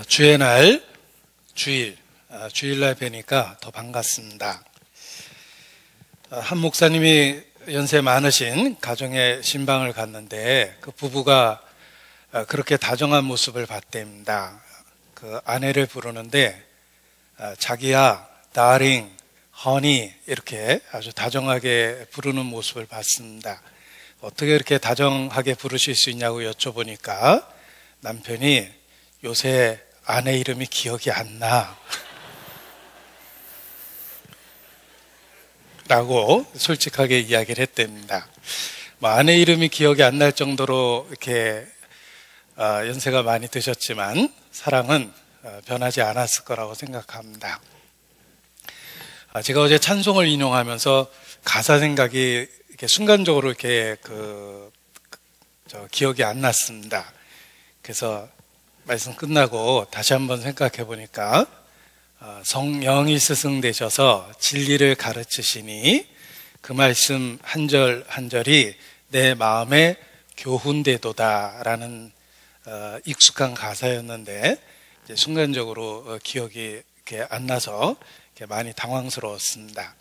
주의 날, 주일날 뵈니까 더 반갑습니다. 한 목사님이 연세 많으신 가정의 신방을 갔는데 그 부부가 그렇게 다정한 모습을 봤답니다. 그 아내를 부르는데 자기야, darling, honey 이렇게 아주 다정하게 부르는 모습을 봤습니다. 어떻게 이렇게 다정하게 부르실 수 있냐고 여쭤보니까 남편이 요새 아내 이름이 기억이 안 나 라고 솔직하게 이야기를 했답니다. 아내 이름이 기억이 안 날 정도로 이렇게 연세가 많이 드셨지만 사랑은 변하지 않았을 거라고 생각합니다. 제가 어제 찬송을 인용하면서 가사 생각이 이렇게 순간적으로 이렇게 기억이 안 났습니다. 그래서 말씀 끝나고 다시 한번 생각해 보니까 성령이 스승되셔서 진리를 가르치시니 그 말씀 한 절 한 절이 내 마음에 교훈되도다라는 익숙한 가사였는데 이제 순간적으로 기억이 이렇게 안 나서 이렇게 많이 당황스러웠습니다.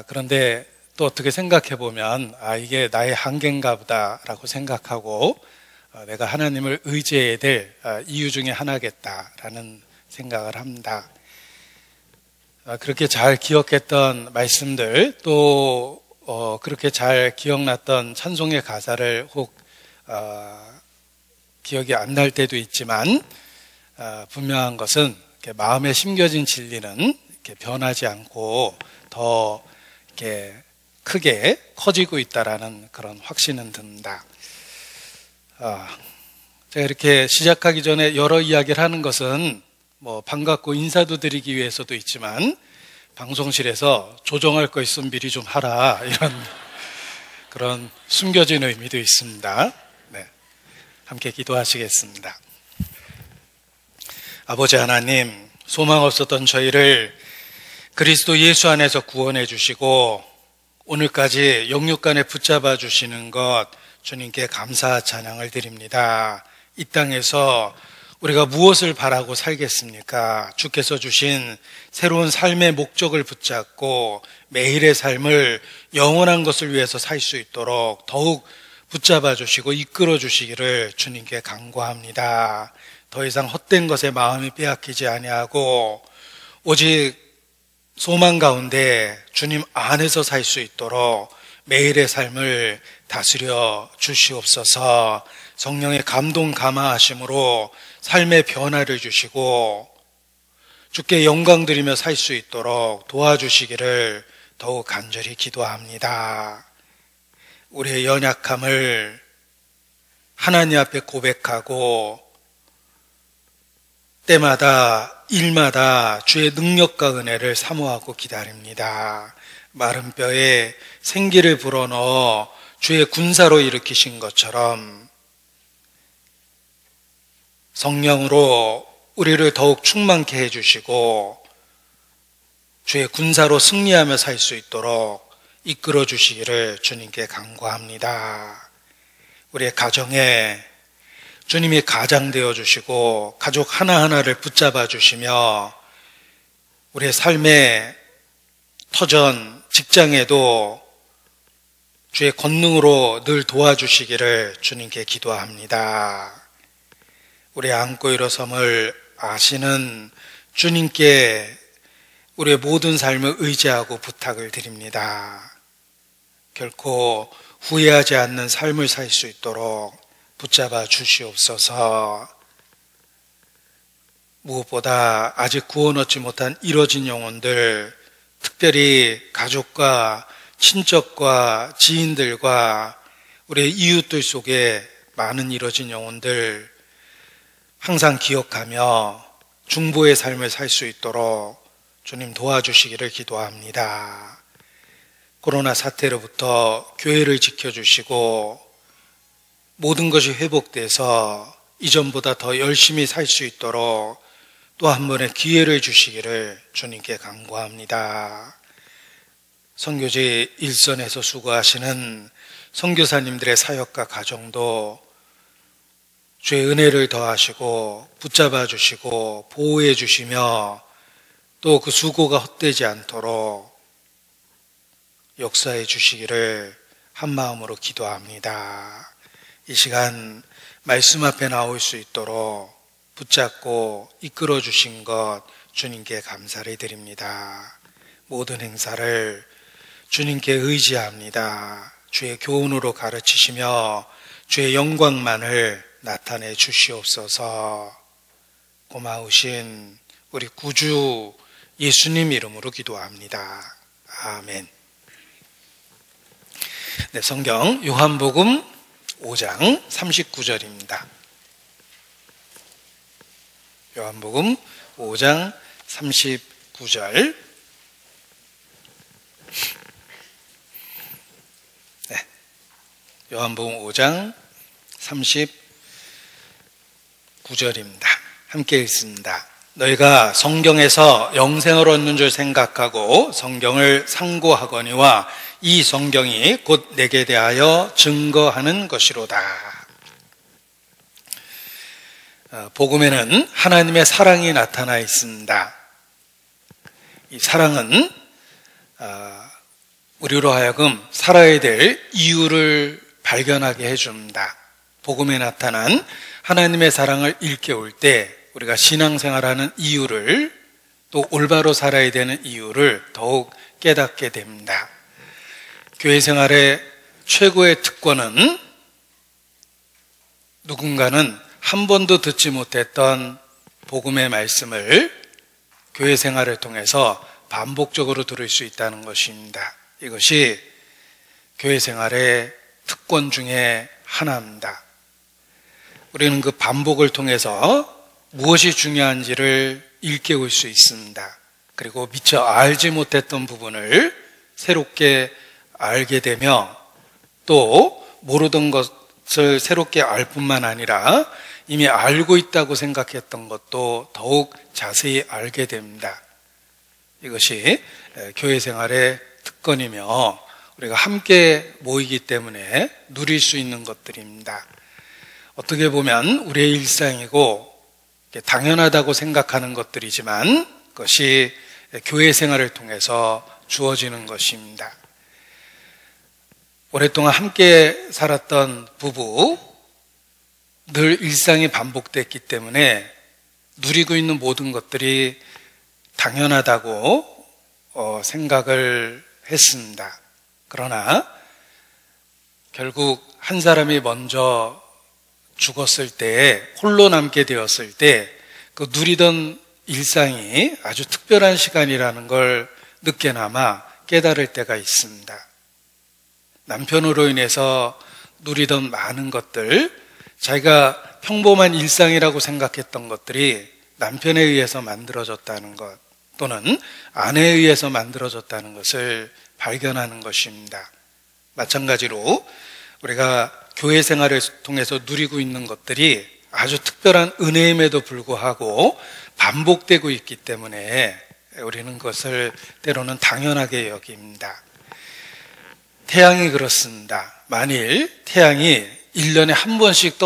그런데 또 어떻게 생각해 보면 이게 나의 한계인가 보다라고 생각하고 내가 하나님을 의지해야 될 이유 중에 하나겠다라는 생각을 합니다. 그렇게 잘 기억했던 말씀들 또 그렇게 잘 기억났던 찬송의 가사를 혹 기억이 안 날 때도 있지만 분명한 것은 이렇게 마음에 심겨진 진리는 이렇게 변하지 않고 더 이렇게 크게 커지고 있다라는 그런 확신은 듭니다. 제가 이렇게 시작하기 전에 여러 이야기를 하는 것은 반갑고 인사도 드리기 위해서도 있지만 방송실에서 조정할 거 있으면 미리 좀 하라 이런 그런 숨겨진 의미도 있습니다. 네, 함께 기도하시겠습니다. 아버지 하나님, 소망 없었던 저희를 그리스도 예수 안에서 구원해 주시고 오늘까지 영육간에 붙잡아 주시는 것 주님께 감사 찬양을 드립니다. 이 땅에서 우리가 무엇을 바라고 살겠습니까? 주께서 주신 새로운 삶의 목적을 붙잡고 매일의 삶을 영원한 것을 위해서 살 수 있도록 더욱 붙잡아 주시고 이끌어 주시기를 주님께 간구합니다. 더 이상 헛된 것에 마음이 빼앗기지 아니하고 오직 소망 가운데 주님 안에서 살 수 있도록 매일의 삶을 다스려 주시옵소서. 성령의 감동 감화하심으로 삶의 변화를 주시고 주께 영광 드리며 살 수 있도록 도와주시기를 더욱 간절히 기도합니다. 우리의 연약함을 하나님 앞에 고백하고 때마다 일마다 주의 능력과 은혜를 사모하고 기다립니다. 마른 뼈에 생기를 불어넣어 주의 군사로 일으키신 것처럼 성령으로 우리를 더욱 충만케 해주시고 주의 군사로 승리하며 살 수 있도록 이끌어 주시기를 주님께 간구합니다. 우리의 가정에 주님이 가장 되어 주시고 가족 하나하나를 붙잡아 주시며 우리의 삶의 터전, 직장에도 주의 권능으로 늘 도와주시기를 주님께 기도합니다. 우리의 안고 일어섬을 아시는 주님께 우리의 모든 삶을 의지하고 부탁을 드립니다. 결코 후회하지 않는 삶을 살 수 있도록 붙잡아 주시옵소서. 무엇보다 아직 구원 얻지 못한 이뤄진 영혼들, 특별히 가족과 친척과 지인들과 우리의 이웃들 속에 많은 이뤄진 영혼들 항상 기억하며 중보의 삶을 살 수 있도록 주님 도와주시기를 기도합니다. 코로나 사태로부터 교회를 지켜주시고 모든 것이 회복돼서 이전보다 더 열심히 살 수 있도록 또 한 번의 기회를 주시기를 주님께 간구합니다. 선교지 일선에서 수고하시는 선교사님들의 사역과 가정도 주의 은혜를 더하시고 붙잡아 주시고 보호해 주시며 또 그 수고가 헛되지 않도록 역사해 주시기를 한 마음으로 기도합니다. 이 시간 말씀 앞에 나올 수 있도록 붙잡고 이끌어 주신 것 주님께 감사를 드립니다. 모든 행사를 주님께 의지합니다. 주의 교훈으로 가르치시며 주의 영광만을 나타내 주시옵소서. 고마우신 우리 구주 예수님 이름으로 기도합니다. 아멘. 네, 성경 요한복음 5장 39절입니다. 요한복음 5장 39절. 네, 요한복음 5장 39절입니다. 함께 읽습니다. 너희가 성경에서 영생을 얻는 줄 생각하고 성경을 상고하거니와 이 성경이 곧 내게 대하여 증거하는 것이로다. 복음에는 하나님의 사랑이 나타나 있습니다. 이 사랑은 우리로 하여금 살아야 될 이유를 발견하게 해줍니다. 복음에 나타난 하나님의 사랑을 일깨울 때 우리가 신앙생활하는 이유를, 또 올바로 살아야 되는 이유를 더욱 깨닫게 됩니다. 교회 생활의 최고의 특권은 누군가는 한 번도 듣지 못했던 복음의 말씀을 교회 생활을 통해서 반복적으로 들을 수 있다는 것입니다. 이것이 교회 생활의 특권 중에 하나입니다. 우리는 그 반복을 통해서 무엇이 중요한지를 일깨울 수 있습니다. 그리고 미처 알지 못했던 부분을 새롭게 알게 되며 또 모르던 것을 새롭게 알 뿐만 아니라 이미 알고 있다고 생각했던 것도 더욱 자세히 알게 됩니다. 이것이 교회 생활의 특권이며 우리가 함께 모이기 때문에 누릴 수 있는 것들입니다. 어떻게 보면 우리의 일상이고 당연하다고 생각하는 것들이지만 그것이 교회 생활을 통해서 주어지는 것입니다. 오랫동안 함께 살았던 부부, 늘 일상이 반복됐기 때문에 누리고 있는 모든 것들이 당연하다고 생각을 했습니다. 그러나 결국 한 사람이 먼저 죽었을 때, 홀로 남게 되었을 때 그 누리던 일상이 아주 특별한 시간이라는 걸 늦게나마 깨달을 때가 있습니다. 남편으로 인해서 누리던 많은 것들, 자기가 평범한 일상이라고 생각했던 것들이 남편에 의해서 만들어졌다는 것, 또는 아내에 의해서 만들어졌다는 것을 발견하는 것입니다. 마찬가지로 우리가 교회 생활을 통해서 누리고 있는 것들이 아주 특별한 은혜임에도 불구하고 반복되고 있기 때문에 우리는 그것을 때로는 당연하게 여깁니다. 태양이 그렇습니다. 만일 태양이 1년에 한 번씩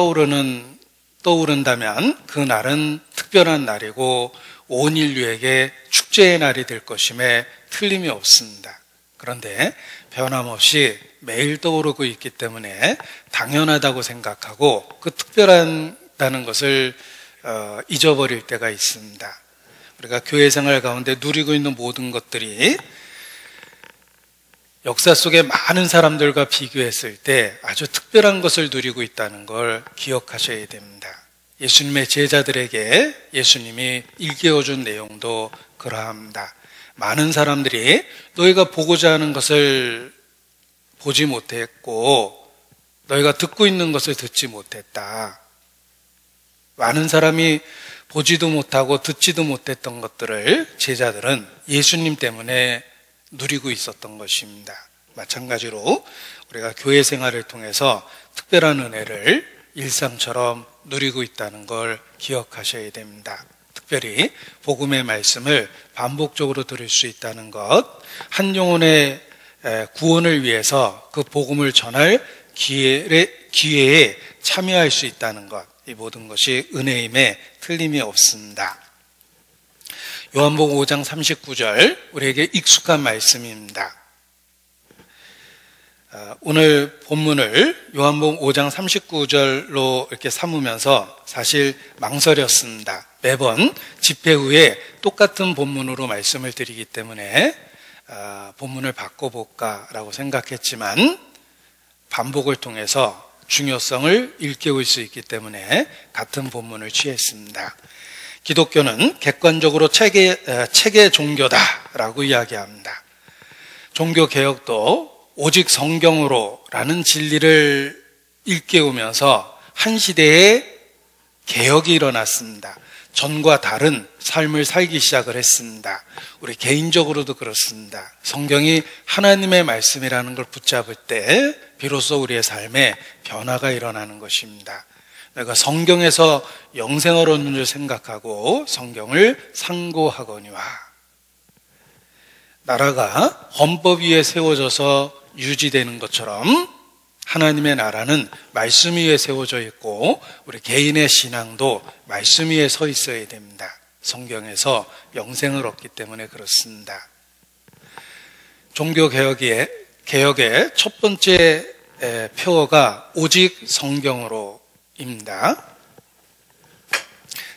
떠오른다면 그 날은 특별한 날이고 온 인류에게 축제의 날이 될 것임에 틀림이 없습니다. 그런데 변함없이 매일 떠오르고 있기 때문에 당연하다고 생각하고 그 특별하다는 것을 잊어버릴 때가 있습니다. 우리가 교회 생활 가운데 누리고 있는 모든 것들이 역사 속에 많은 사람들과 비교했을 때 아주 특별한 것을 누리고 있다는 걸 기억하셔야 됩니다. 예수님의 제자들에게 예수님이 일깨워준 내용도 그러합니다. 많은 사람들이 너희가 보고자 하는 것을 보지 못했고 너희가 듣고 있는 것을 듣지 못했다. 많은 사람이 보지도 못하고 듣지도 못했던 것들을 제자들은 예수님 때문에 누리고 있었던 것입니다. 마찬가지로 우리가 교회 생활을 통해서 특별한 은혜를 일상처럼 누리고 있다는 걸 기억하셔야 됩니다. 특별히 복음의 말씀을 반복적으로 들을 수 있다는 것, 한 영혼의 구원을 위해서 그 복음을 전할 기회에 참여할 수 있다는 것, 이 모든 것이 은혜임에 틀림이 없습니다. 요한복음 5장 39절, 우리에게 익숙한 말씀입니다. 오늘 본문을 요한복음 5장 39절로 이렇게 삼으면서 사실 망설였습니다. 매번 집회 후에 똑같은 본문으로 말씀을 드리기 때문에 본문을 바꿔볼까라고 생각했지만 반복을 통해서 중요성을 일깨울 수 있기 때문에 같은 본문을 취했습니다. 기독교는 객관적으로 체계 종교다라고 이야기합니다. 종교개혁도 오직 성경으로라는 진리를 일깨우면서 한 시대에 개혁이 일어났습니다. 전과 다른 삶을 살기 시작을 했습니다. 우리 개인적으로도 그렇습니다. 성경이 하나님의 말씀이라는 걸 붙잡을 때 비로소 우리의 삶에 변화가 일어나는 것입니다. 내가 성경에서 영생을 얻는 줄 생각하고 성경을 상고하거니와, 나라가 헌법 위에 세워져서 유지되는 것처럼 하나님의 나라는 말씀 위에 세워져 있고 우리 개인의 신앙도 말씀 위에 서 있어야 됩니다. 성경에서 영생을 얻기 때문에 그렇습니다. 종교개혁의 첫 번째 표어가 오직 성경으로입니다.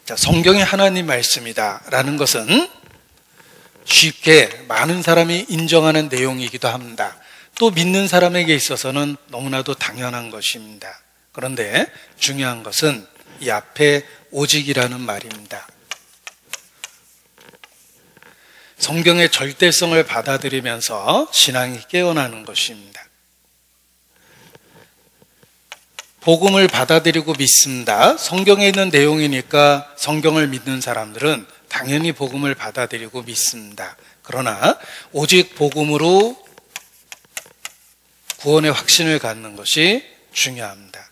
자, 성경이 하나님 말씀이다 라는 것은 쉽게 많은 사람이 인정하는 내용이기도 합니다. 또 믿는 사람에게 있어서는 너무나도 당연한 것입니다. 그런데 중요한 것은 이 앞에 오직이라는 말입니다. 성경의 절대성을 받아들이면서 신앙이 깨어나는 것입니다. 복음을 받아들이고 믿습니다. 성경에 있는 내용이니까 성경을 믿는 사람들은 당연히 복음을 받아들이고 믿습니다. 그러나 오직 복음으로 구원의 확신을 갖는 것이 중요합니다.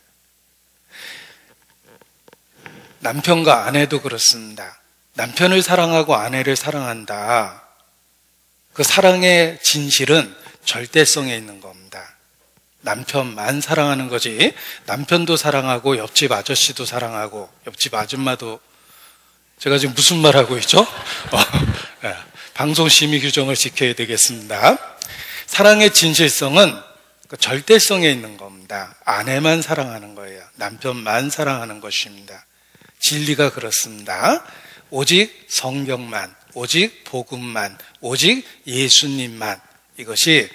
남편과 아내도 그렇습니다. 남편을 사랑하고 아내를 사랑한다. 그 사랑의 진실은 절대성에 있는 겁니다. 남편만 사랑하는 거지 남편도 사랑하고 옆집 아저씨도 사랑하고 옆집 아줌마도, 제가 지금 무슨 말 하고 있죠? 방송 심의 규정을 지켜야 되겠습니다. 사랑의 진실성은 그 절대성에 있는 겁니다. 아내만 사랑하는 거예요. 남편만 사랑하는 것입니다. 진리가 그렇습니다. 오직 성경만, 오직 복음만, 오직 예수님만, 이것이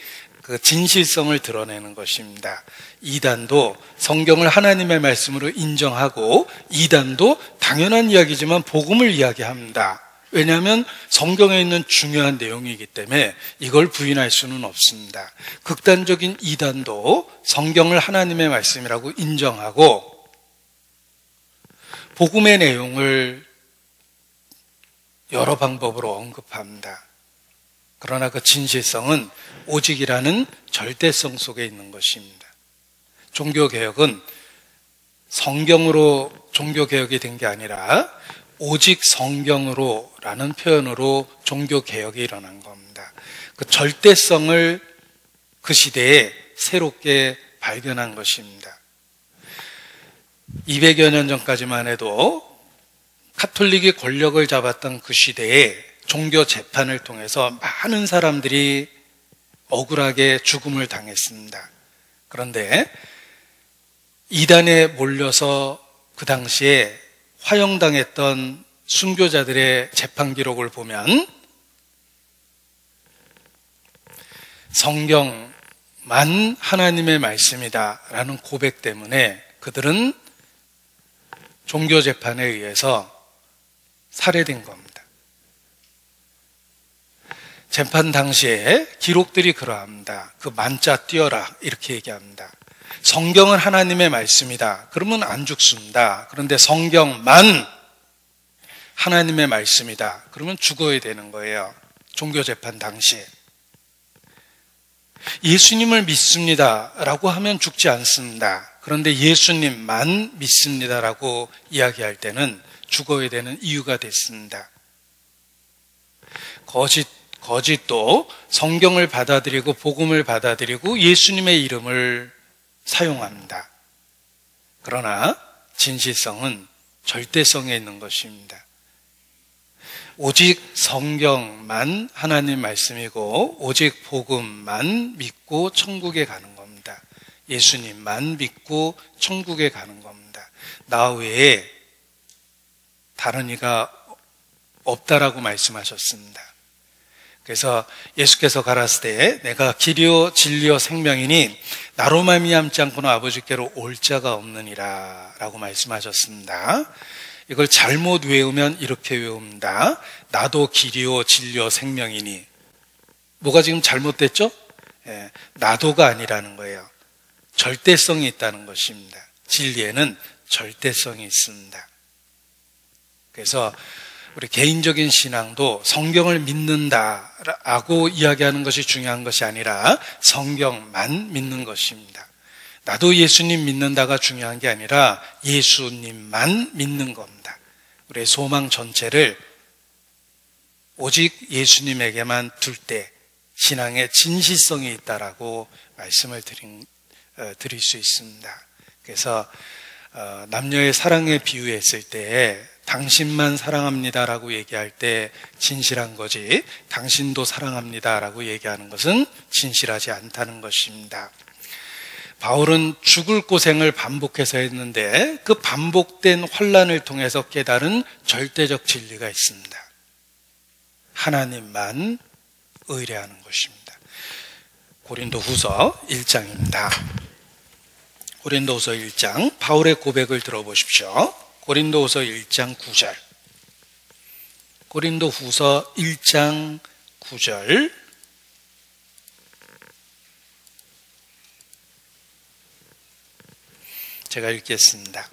그 진실성을 드러내는 것입니다. 이단도 성경을 하나님의 말씀으로 인정하고 이단도 당연한 이야기지만 복음을 이야기합니다. 왜냐하면 성경에 있는 중요한 내용이기 때문에 이걸 부인할 수는 없습니다. 극단적인 이단도 성경을 하나님의 말씀이라고 인정하고 복음의 내용을 여러 방법으로 언급합니다. 그러나 그 진실성은 오직이라는 절대성 속에 있는 것입니다. 종교개혁은 성경으로 종교개혁이 된 게 아니라 오직 성경으로라는 표현으로 종교개혁이 일어난 겁니다. 그 절대성을 그 시대에 새롭게 발견한 것입니다. 200여 년 전까지만 해도 카톨릭이 권력을 잡았던 그 시대에 종교 재판을 통해서 많은 사람들이 억울하게 죽음을 당했습니다. 그런데 이단에 몰려서 그 당시에 화형당했던 순교자들의 재판 기록을 보면 성경만 하나님의 말씀이다라는 고백 때문에 그들은 종교 재판에 의해서 살해된 겁니다. 재판 당시에 기록들이 그러합니다. 그 만자 띄어라 이렇게 얘기합니다. 성경은 하나님의 말씀이다. 그러면 안 죽습니다. 그런데 성경만 하나님의 말씀이다. 그러면 죽어야 되는 거예요. 종교재판 당시에. 예수님을 믿습니다라고 하면 죽지 않습니다. 그런데 예수님만 믿습니다라고 이야기할 때는 죽어야 되는 이유가 됐습니다. 거짓도 성경을 받아들이고 복음을 받아들이고 예수님의 이름을 사용합니다. 그러나 진실성은 절대성에 있는 것입니다. 오직 성경만 하나님 말씀이고 오직 복음만 믿고 천국에 가는 겁니다. 예수님만 믿고 천국에 가는 겁니다. 나 외에 다른 이가 없다라고 말씀하셨습니다. 그래서 예수께서 가라사대 때 내가 길이요 진리요 생명이니 나로 말미암지 않고는 아버지께로 올 자가 없느니라 라고 말씀하셨습니다. 이걸 잘못 외우면 이렇게 외웁니다. 나도 길이요 진리요 생명이니. 뭐가 지금 잘못됐죠? 나도가 아니라는 거예요. 절대성이 있다는 것입니다. 진리에는 절대성이 있습니다. 그래서 우리 개인적인 신앙도 성경을 믿는다라고 이야기하는 것이 중요한 것이 아니라 성경만 믿는 것입니다. 나도 예수님 믿는다가 중요한 게 아니라 예수님만 믿는 겁니다. 우리의 소망 전체를 오직 예수님에게만 둘 때 신앙의 진실성이 있다라고 말씀을 드릴 수 있습니다. 그래서 남녀의 사랑에 비유했을 때 당신만 사랑합니다라고 얘기할 때 진실한 거지 당신도 사랑합니다라고 얘기하는 것은 진실하지 않다는 것입니다. 바울은 죽을 고생을 반복해서 했는데 그 반복된 환난을 통해서 깨달은 절대적 진리가 있습니다. 하나님만 의뢰하는 것입니다. 고린도후서 1장입니다. 고린도후서 1장 바울의 고백을 들어보십시오. 고린도후서 1장 9절. 고린도후서 1장 9절. 제가 읽겠습니다.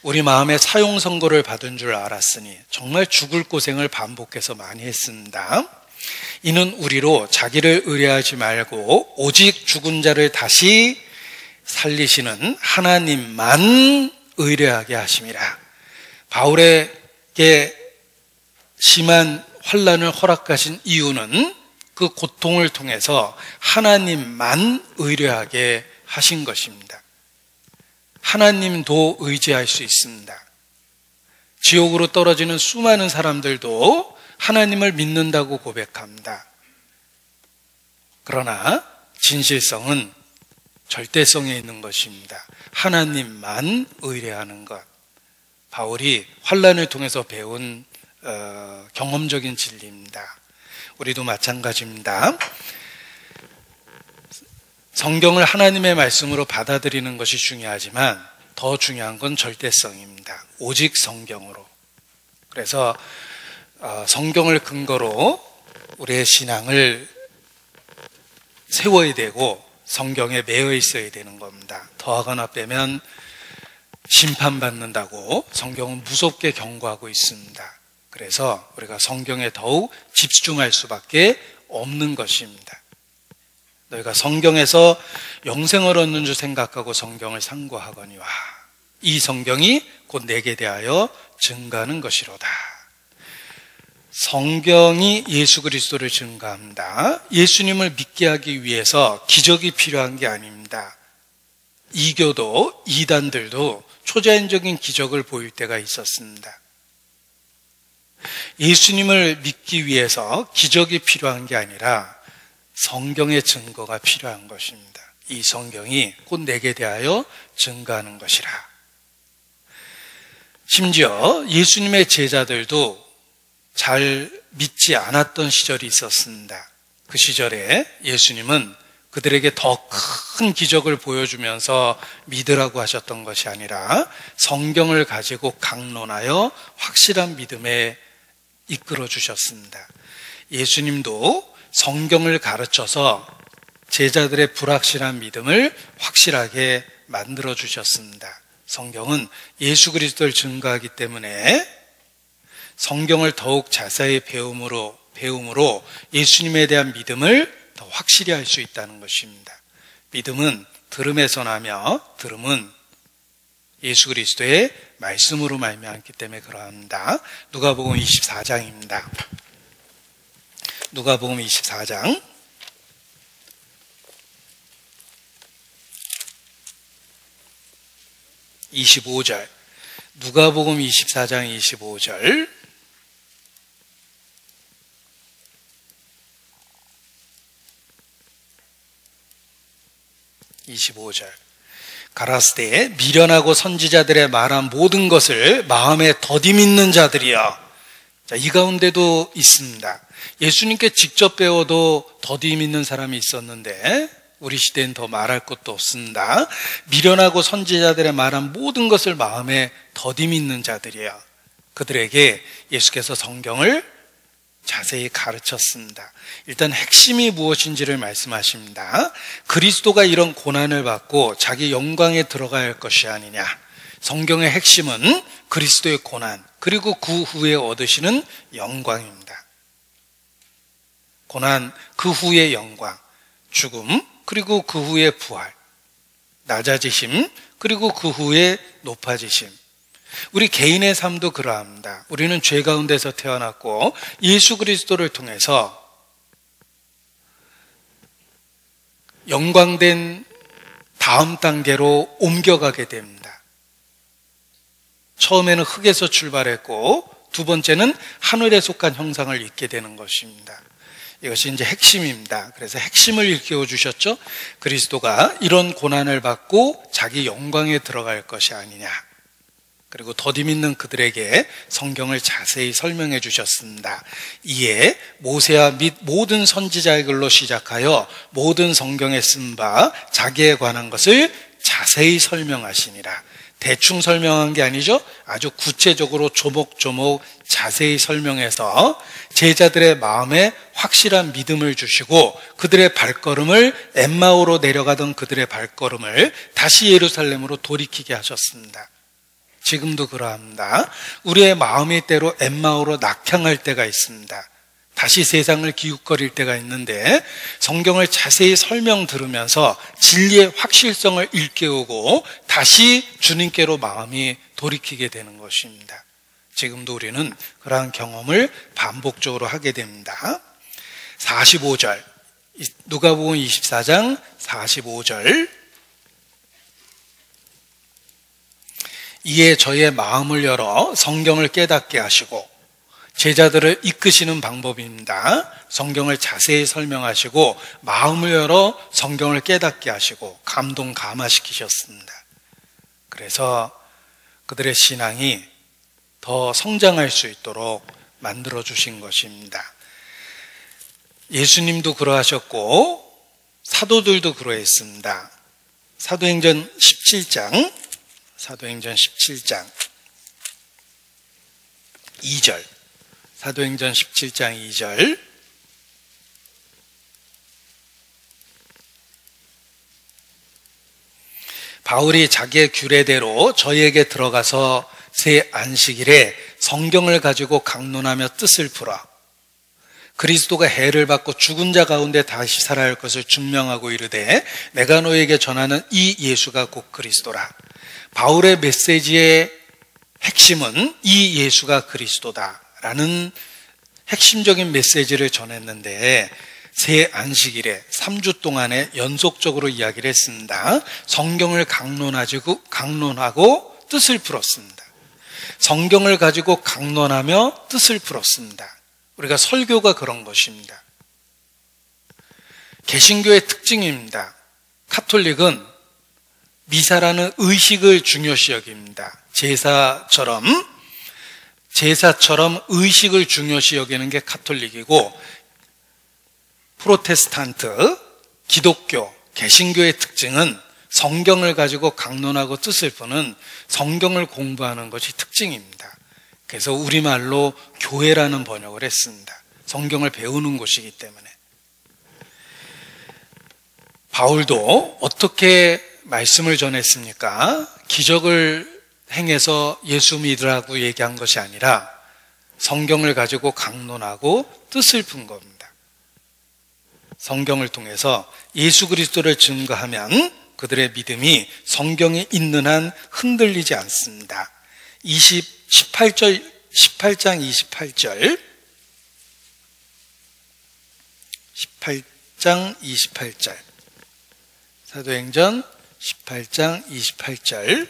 우리 마음에 사형 선고를 받은 줄 알았으니 정말 죽을 고생을 반복해서 많이 했습니다. 이는 우리로 자기를 의뢰하지 말고 오직 죽은 자를 다시 살리시는 하나님만 의뢰하게 하심이라. 바울에게 심한 환난을 허락하신 이유는 그 고통을 통해서 하나님만 의뢰하게 하신 것입니다. 하나님도 의지할 수 있습니다. 지옥으로 떨어지는 수많은 사람들도 하나님을 믿는다고 고백합니다. 그러나 진실성은 절대성에 있는 것입니다. 하나님만 의뢰하는 것. 바울이 환난을 통해서 배운 경험적인 진리입니다. 우리도 마찬가지입니다. 성경을 하나님의 말씀으로 받아들이는 것이 중요하지만 더 중요한 건 절대성입니다. 오직 성경으로. 그래서 성경을 근거로 우리의 신앙을 세워야 되고 성경에 매여 있어야 되는 겁니다. 더하거나 빼면 심판받는다고 성경은 무섭게 경고하고 있습니다. 그래서 우리가 성경에 더욱 집중할 수밖에 없는 것입니다. 너희가 성경에서 영생을 얻는 줄 생각하고 성경을 상고하거니와 이 성경이 곧 내게 대하여 증가하는 것이로다. 성경이 예수 그리스도를 증가합니다. 예수님을 믿게 하기 위해서 기적이 필요한 게 아닙니다. 이교도 이단들도 초자연적인 기적을 보일 때가 있었습니다. 예수님을 믿기 위해서 기적이 필요한 게 아니라 성경의 증거가 필요한 것입니다. 이 성경이 곧 내게 대하여 증거하는 것이라. 심지어 예수님의 제자들도 잘 믿지 않았던 시절이 있었습니다. 그 시절에 예수님은 그들에게 더 큰 기적을 보여주면서 믿으라고 하셨던 것이 아니라 성경을 가지고 강론하여 확실한 믿음에 이끌어 주셨습니다. 예수님도 성경을 가르쳐서 제자들의 불확실한 믿음을 확실하게 만들어 주셨습니다. 성경은 예수 그리스도를 증거하기 때문에 성경을 더욱 자세히 배움으로 예수님에 대한 믿음을 더 확실히 할 수 있다는 것입니다. 믿음은 들음에서 나며 들음은 예수 그리스도의 말씀으로 말미암기 때문에 그러합니다. 누가복음 24장입니다. 누가복음 24장 25절 누가복음 24장 25절. 가라스되 미련하고 선지자들의 말한 모든 것을 마음에 더디 믿는 자들이여. 자, 이 가운데도 있습니다. 예수님께 직접 배워도 더디 믿는 사람이 있었는데 우리 시대엔 더 말할 것도 없습니다. 미련하고 선지자들의 말한 모든 것을 마음에 더디 믿는 자들이여. 그들에게 예수께서 성경을 자세히 가르쳤습니다. 일단 핵심이 무엇인지를 말씀하십니다. 그리스도가 이런 고난을 받고 자기 영광에 들어가야 할 것이 아니냐. 성경의 핵심은 그리스도의 고난, 그리고 그 후에 얻으시는 영광입니다. 고난, 그 후의 영광, 죽음, 그리고 그 후의 부활, 낮아지심, 그리고 그 후의 높아지심. 우리 개인의 삶도 그러합니다. 우리는 죄 가운데서 태어났고 예수 그리스도를 통해서 영광된 다음 단계로 옮겨가게 됩니다. 처음에는 흙에서 출발했고 두 번째는 하늘에 속한 형상을 입게 되는 것입니다. 이것이 이제 핵심입니다. 그래서 핵심을 일깨워 주셨죠. 그리스도가 이런 고난을 받고 자기 영광에 들어갈 것이 아니냐. 그리고 더디 믿는 그들에게 성경을 자세히 설명해 주셨습니다. 이에 모세와 및 모든 선지자의 글로 시작하여 모든 성경에 쓴 바 자기에 관한 것을 자세히 설명하시니라. 대충 설명한 게 아니죠. 아주 구체적으로 조목조목 자세히 설명해서 제자들의 마음에 확실한 믿음을 주시고 그들의 발걸음을 엠마오로 내려가던 그들의 발걸음을 다시 예루살렘으로 돌이키게 하셨습니다. 지금도 그러합니다. 우리의 마음이 때로 엠마오로 낙향할 때가 있습니다. 다시 세상을 기웃거릴 때가 있는데 성경을 자세히 설명 들으면서 진리의 확실성을 일깨우고 다시 주님께로 마음이 돌이키게 되는 것입니다. 지금도 우리는 그러한 경험을 반복적으로 하게 됩니다. 45절, 누가복음 24장 45절. 이에 저의 마음을 열어 성경을 깨닫게 하시고, 제자들을 이끄시는 방법입니다. 성경을 자세히 설명하시고 마음을 열어 성경을 깨닫게 하시고 감동 감화시키셨습니다. 그래서 그들의 신앙이 더 성장할 수 있도록 만들어 주신 것입니다. 예수님도 그러하셨고 사도들도 그러했습니다. 사도행전 17장 2절. 사도행전 17장 2절. 바울이 자기의 규례대로 저희에게 들어가서 새 안식일에 성경을 가지고 강론하며 뜻을 풀어 그리스도가 해를 받고 죽은 자 가운데 다시 살아날 것을 증명하고 이르되 내가 너에게 전하는 이 예수가 곧 그리스도라. 바울의 메시지의 핵심은 이 예수가 그리스도다라는 핵심적인 메시지를 전했는데 새 안식일에 3주 동안에 연속적으로 이야기를 했습니다. 성경을 강론하고 뜻을 풀었습니다. 성경을 가지고 강론하며 뜻을 풀었습니다. 우리가 설교가 그런 것입니다. 개신교의 특징입니다. 카톨릭은 미사라는 의식을 중요시 여깁니다. 제사처럼 의식을 중요시 여기는 게 카톨릭이고, 프로테스탄트, 기독교, 개신교의 특징은 성경을 가지고 강론하고 뜻을 푸는 성경을 공부하는 것이 특징입니다. 그래서 우리말로 교회라는 번역을 했습니다. 성경을 배우는 곳이기 때문에. 바울도 어떻게 말씀을 전했습니까? 기적을 행해서 예수 믿으라고 얘기한 것이 아니라 성경을 가지고 강론하고 뜻을 푼 겁니다. 성경을 통해서 예수 그리스도를 증거하면 그들의 믿음이 성경에 있는 한 흔들리지 않습니다. 18장 28절. 18장 28절. 사도행전 18장 28절.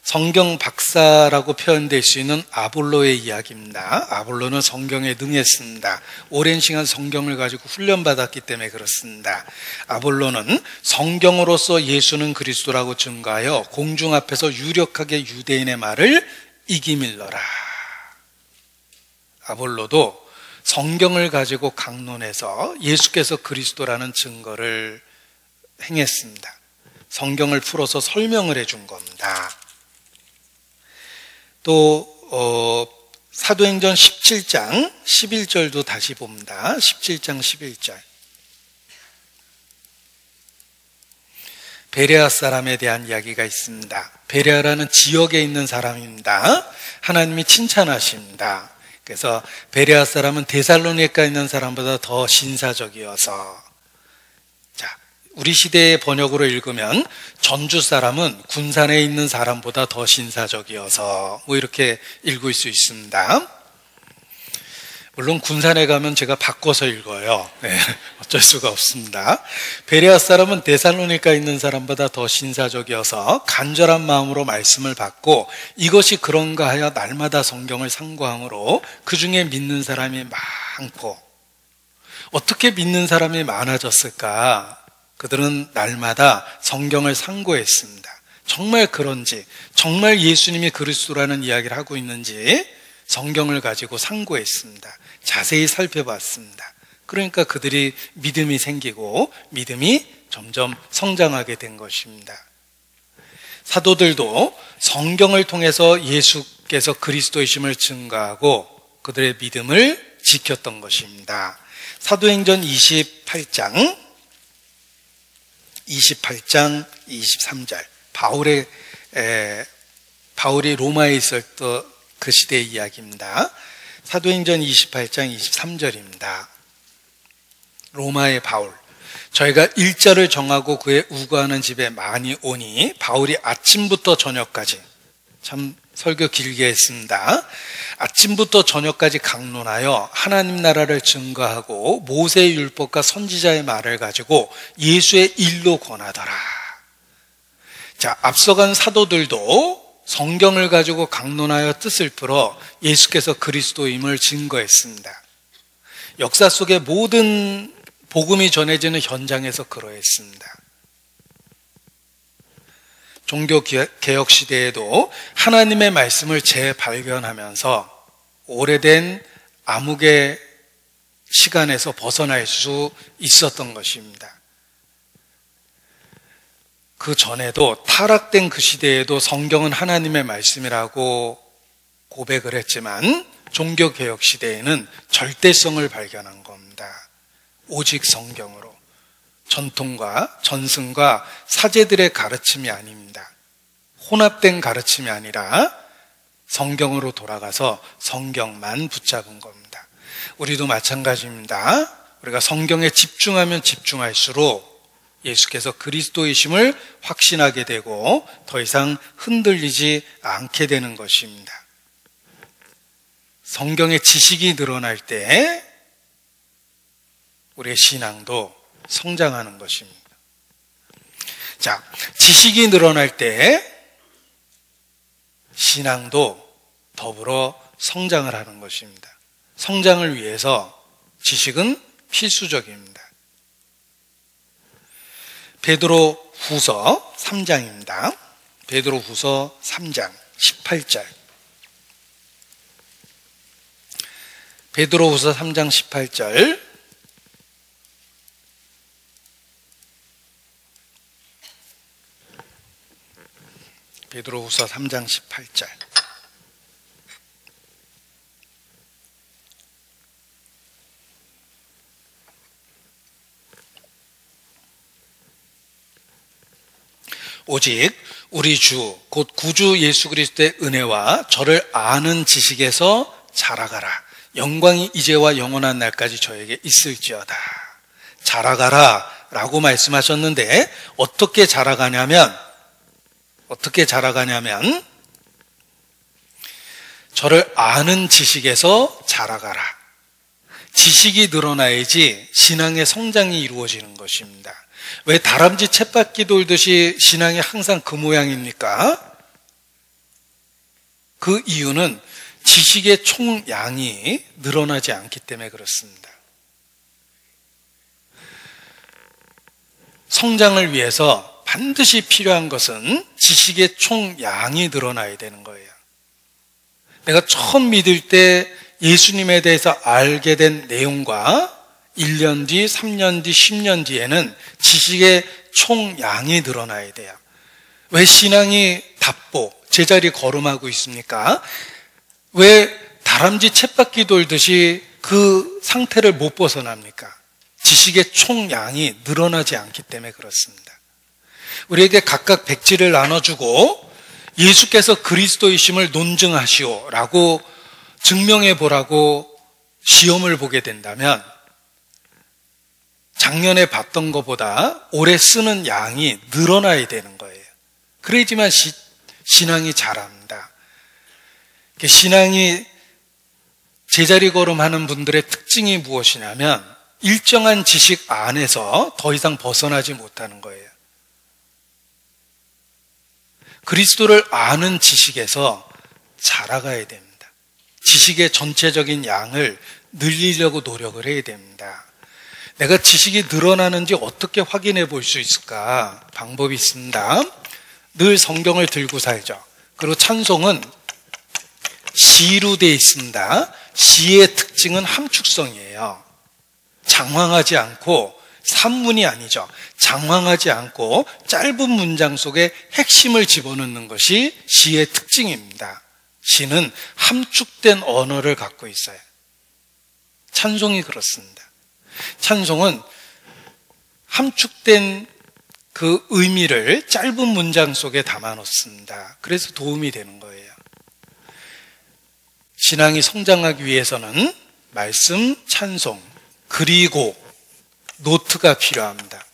성경 박사라고 표현될 수 있는 아볼로의 이야기입니다. 아볼로는 성경에 능했습니다. 오랜 시간 성경을 가지고 훈련받았기 때문에 그렇습니다. 아볼로는 성경으로서 예수는 그리스도라고 증거하여 공중 앞에서 유력하게 유대인의 말을 이기밀러라. 아볼로도 성경을 가지고 강론해서 예수께서 그리스도라는 증거를 행했습니다. 성경을 풀어서 설명을 해준 겁니다. 또 사도행전 17장 11절도 다시 봅니다. 17장 11절. 베레아 사람에 대한 이야기가 있습니다. 베레아라는 지역에 있는 사람입니다. 하나님이 칭찬하십니다. 그래서 베레아 사람은 데살로니가에 있는 사람보다 더 신사적이어서, 우리 시대의 번역으로 읽으면 전주 사람은 군산에 있는 사람보다 더 신사적이어서 이렇게 읽을 수 있습니다. 물론 군산에 가면 제가 바꿔서 읽어요. 네, 어쩔 수가 없습니다. 베레아 사람은 데살로니가에 있는 사람보다 더 신사적이어서 간절한 마음으로 말씀을 받고 이것이 그런가 하여 날마다 성경을 상고함으로 그 중에 믿는 사람이 많고, 어떻게 믿는 사람이 많아졌을까? 그들은 날마다 성경을 상고했습니다. 정말 그런지, 정말 예수님이 그리스도라는 이야기를 하고 있는지 성경을 가지고 상고했습니다. 자세히 살펴봤습니다. 그러니까 그들이 믿음이 생기고 믿음이 점점 성장하게 된 것입니다. 사도들도 성경을 통해서 예수께서 그리스도이심을 증거하고 그들의 믿음을 지켰던 것입니다. 사도행전 28장 23절. 바울이 로마에 있을 때 그 시대의 이야기입니다. 사도행전 28장 23절입니다. 로마의 바울. 저희가 일자를 정하고 그의 우거하는 집에 많이 오니 바울이 아침부터 저녁까지, 참 설교 길게 했습니다. 아침부터 저녁까지 강론하여 하나님 나라를 증거하고 모세의 율법과 선지자의 말을 가지고 예수의 일로 권하더라. 자, 앞서간 사도들도 성경을 가지고 강론하여 뜻을 풀어 예수께서 그리스도임을 증거했습니다. 역사 속의 모든 복음이 전해지는 현장에서 그러했습니다. 종교개혁 시대에도 하나님의 말씀을 재발견하면서 오래된 암흑의 시간에서 벗어날 수 있었던 것입니다. 그 전에도 타락된 그 시대에도 성경은 하나님의 말씀이라고 고백을 했지만 종교개혁 시대에는 절대성을 발견한 겁니다. 오직 성경으로. 전통과 전승과 사제들의 가르침이 아닙니다. 혼합된 가르침이 아니라 성경으로 돌아가서 성경만 붙잡은 겁니다. 우리도 마찬가지입니다. 우리가 성경에 집중하면 집중할수록 예수께서 그리스도이심을 확신하게 되고 더 이상 흔들리지 않게 되는 것입니다. 성경의 지식이 늘어날 때 우리의 신앙도 성장하는 것입니다. 자, 지식이 늘어날 때 신앙도 더불어 성장을 하는 것입니다. 성장을 위해서 지식은 필수적입니다. 베드로 후서 3장입니다. 베드로 후서 3장 18절. 베드로 후서 3장 18절. 베드로 후서 3장 18절. 오직 우리 주 곧 구주 예수 그리스도의 은혜와 저를 아는 지식에서 자라가라. 영광이 이제와 영원한 날까지 저에게 있을지어다. 자라가라 라고 말씀하셨는데 어떻게 자라가냐면 저를 아는 지식에서 자라가라. 지식이 늘어나야지 신앙의 성장이 이루어지는 것입니다. 왜 다람쥐 쳇바퀴 돌듯이 신앙이 항상 그 모양입니까? 그 이유는 지식의 총량이 늘어나지 않기 때문에 그렇습니다. 성장을 위해서 반드시 필요한 것은 지식의 총량이 늘어나야 되는 거예요. 내가 처음 믿을 때 예수님에 대해서 알게 된 내용과 1년 뒤, 3년 뒤, 10년 뒤에는 지식의 총량이 늘어나야 돼요. 왜 신앙이 답보, 제자리 걸음하고 있습니까? 왜 다람쥐 쳇바퀴 돌듯이 그 상태를 못 벗어납니까? 지식의 총량이 늘어나지 않기 때문에 그렇습니다. 우리에게 각각 백지를 나눠주고 예수께서 그리스도이심을 논증하시오 라고 증명해 보라고 시험을 보게 된다면 작년에 봤던 것보다 올해 쓰는 양이 늘어나야 되는 거예요. 그래야지만 신앙이 자랍니다. 신앙이 제자리 걸음하는 분들의 특징이 무엇이냐면 일정한 지식 안에서 더 이상 벗어나지 못하는 거예요. 그리스도를 아는 지식에서 자라가야 됩니다. 지식의 전체적인 양을 늘리려고 노력을 해야 됩니다. 내가 지식이 늘어나는지 어떻게 확인해 볼 수 있을까? 방법이 있습니다. 늘 성경을 들고 살죠. 그리고 찬송은 시로 되어 있습니다. 시의 특징은 함축성이에요. 장황하지 않고 산문이 아니죠. 장황하지 않고 짧은 문장 속에 핵심을 집어넣는 것이 시의 특징입니다. 시는 함축된 언어를 갖고 있어요. 찬송이 그렇습니다. 찬송은 함축된 그 의미를 짧은 문장 속에 담아 놓습니다. 그래서 도움이 되는 거예요. 신앙이 성장하기 위해서는 말씀, 찬송, 그리고 노트가 필요합니다.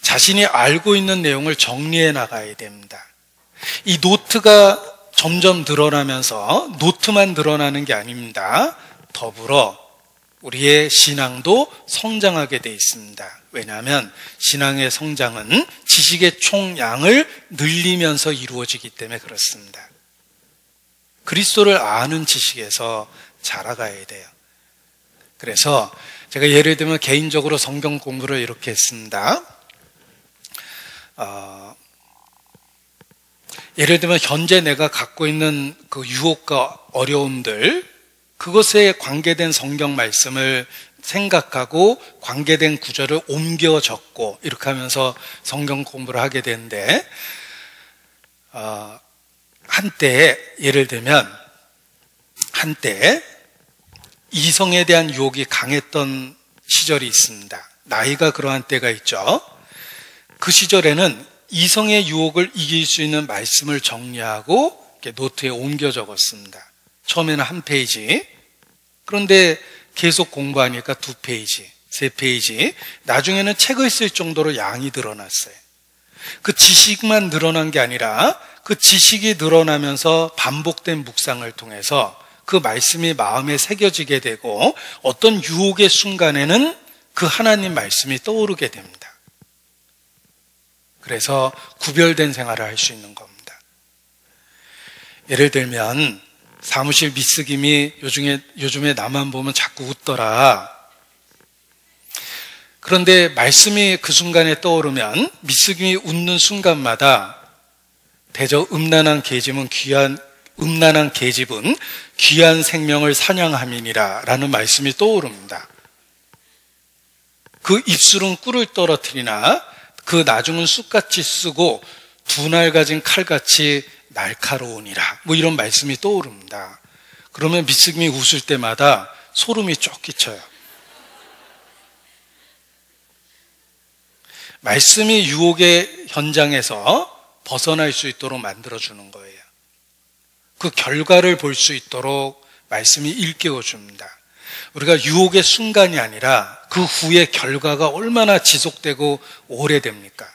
자신이 알고 있는 내용을 정리해 나가야 됩니다. 이 노트가 점점 늘어나면서 노트만 늘어나는 게 아닙니다. 더불어 우리의 신앙도 성장하게 돼 있습니다. 왜냐하면 신앙의 성장은 지식의 총량을 늘리면서 이루어지기 때문에 그렇습니다. 그리스도를 아는 지식에서 자라가야 돼요. 그래서 제가 예를 들면 개인적으로 성경 공부를 이렇게 했습니다. 예를 들면 현재 내가 갖고 있는 그 유혹과 어려움들, 그것에 관계된 성경 말씀을 생각하고 관계된 구절을 옮겨 적고 이렇게 하면서 성경 공부를 하게 되는데, 한때 예를 들면 한때 이성에 대한 유혹이 강했던 시절이 있습니다. 나이가 그러한 때가 있죠. 그 시절에는 이성의 유혹을 이길 수 있는 말씀을 정리하고 이렇게 노트에 옮겨 적었습니다. 처음에는 한 페이지, 그런데 계속 공부하니까 2페이지, 3페이지, 나중에는 책을 쓸 정도로 양이 늘어났어요. 그 지식만 늘어난 게 아니라 그 지식이 늘어나면서 반복된 묵상을 통해서 그 말씀이 마음에 새겨지게 되고 어떤 유혹의 순간에는 그 하나님 말씀이 떠오르게 됩니다. 그래서 구별된 생활을 할 수 있는 겁니다. 예를 들면 사무실 미스김이 요즘에 나만 보면 자꾸 웃더라. 그런데 말씀이 그 순간에 떠오르면 미스김이 웃는 순간마다 대저 음란한 계집은 귀한 생명을 사냥함이니라 라는 말씀이 떠오릅니다. 그 입술은 꿀을 떨어뜨리나 그 나중은 쑥같이 쓰고 두 날 가진 칼같이 날카로우니라, 뭐 이런 말씀이 떠오릅니다. 그러면 미스김이 웃을 때마다 소름이 쫙 끼쳐요. 말씀이 유혹의 현장에서 벗어날 수 있도록 만들어주는 거예요. 그 결과를 볼 수 있도록 말씀이 일깨워줍니다. 우리가 유혹의 순간이 아니라 그 후의 결과가 얼마나 지속되고 오래됩니까?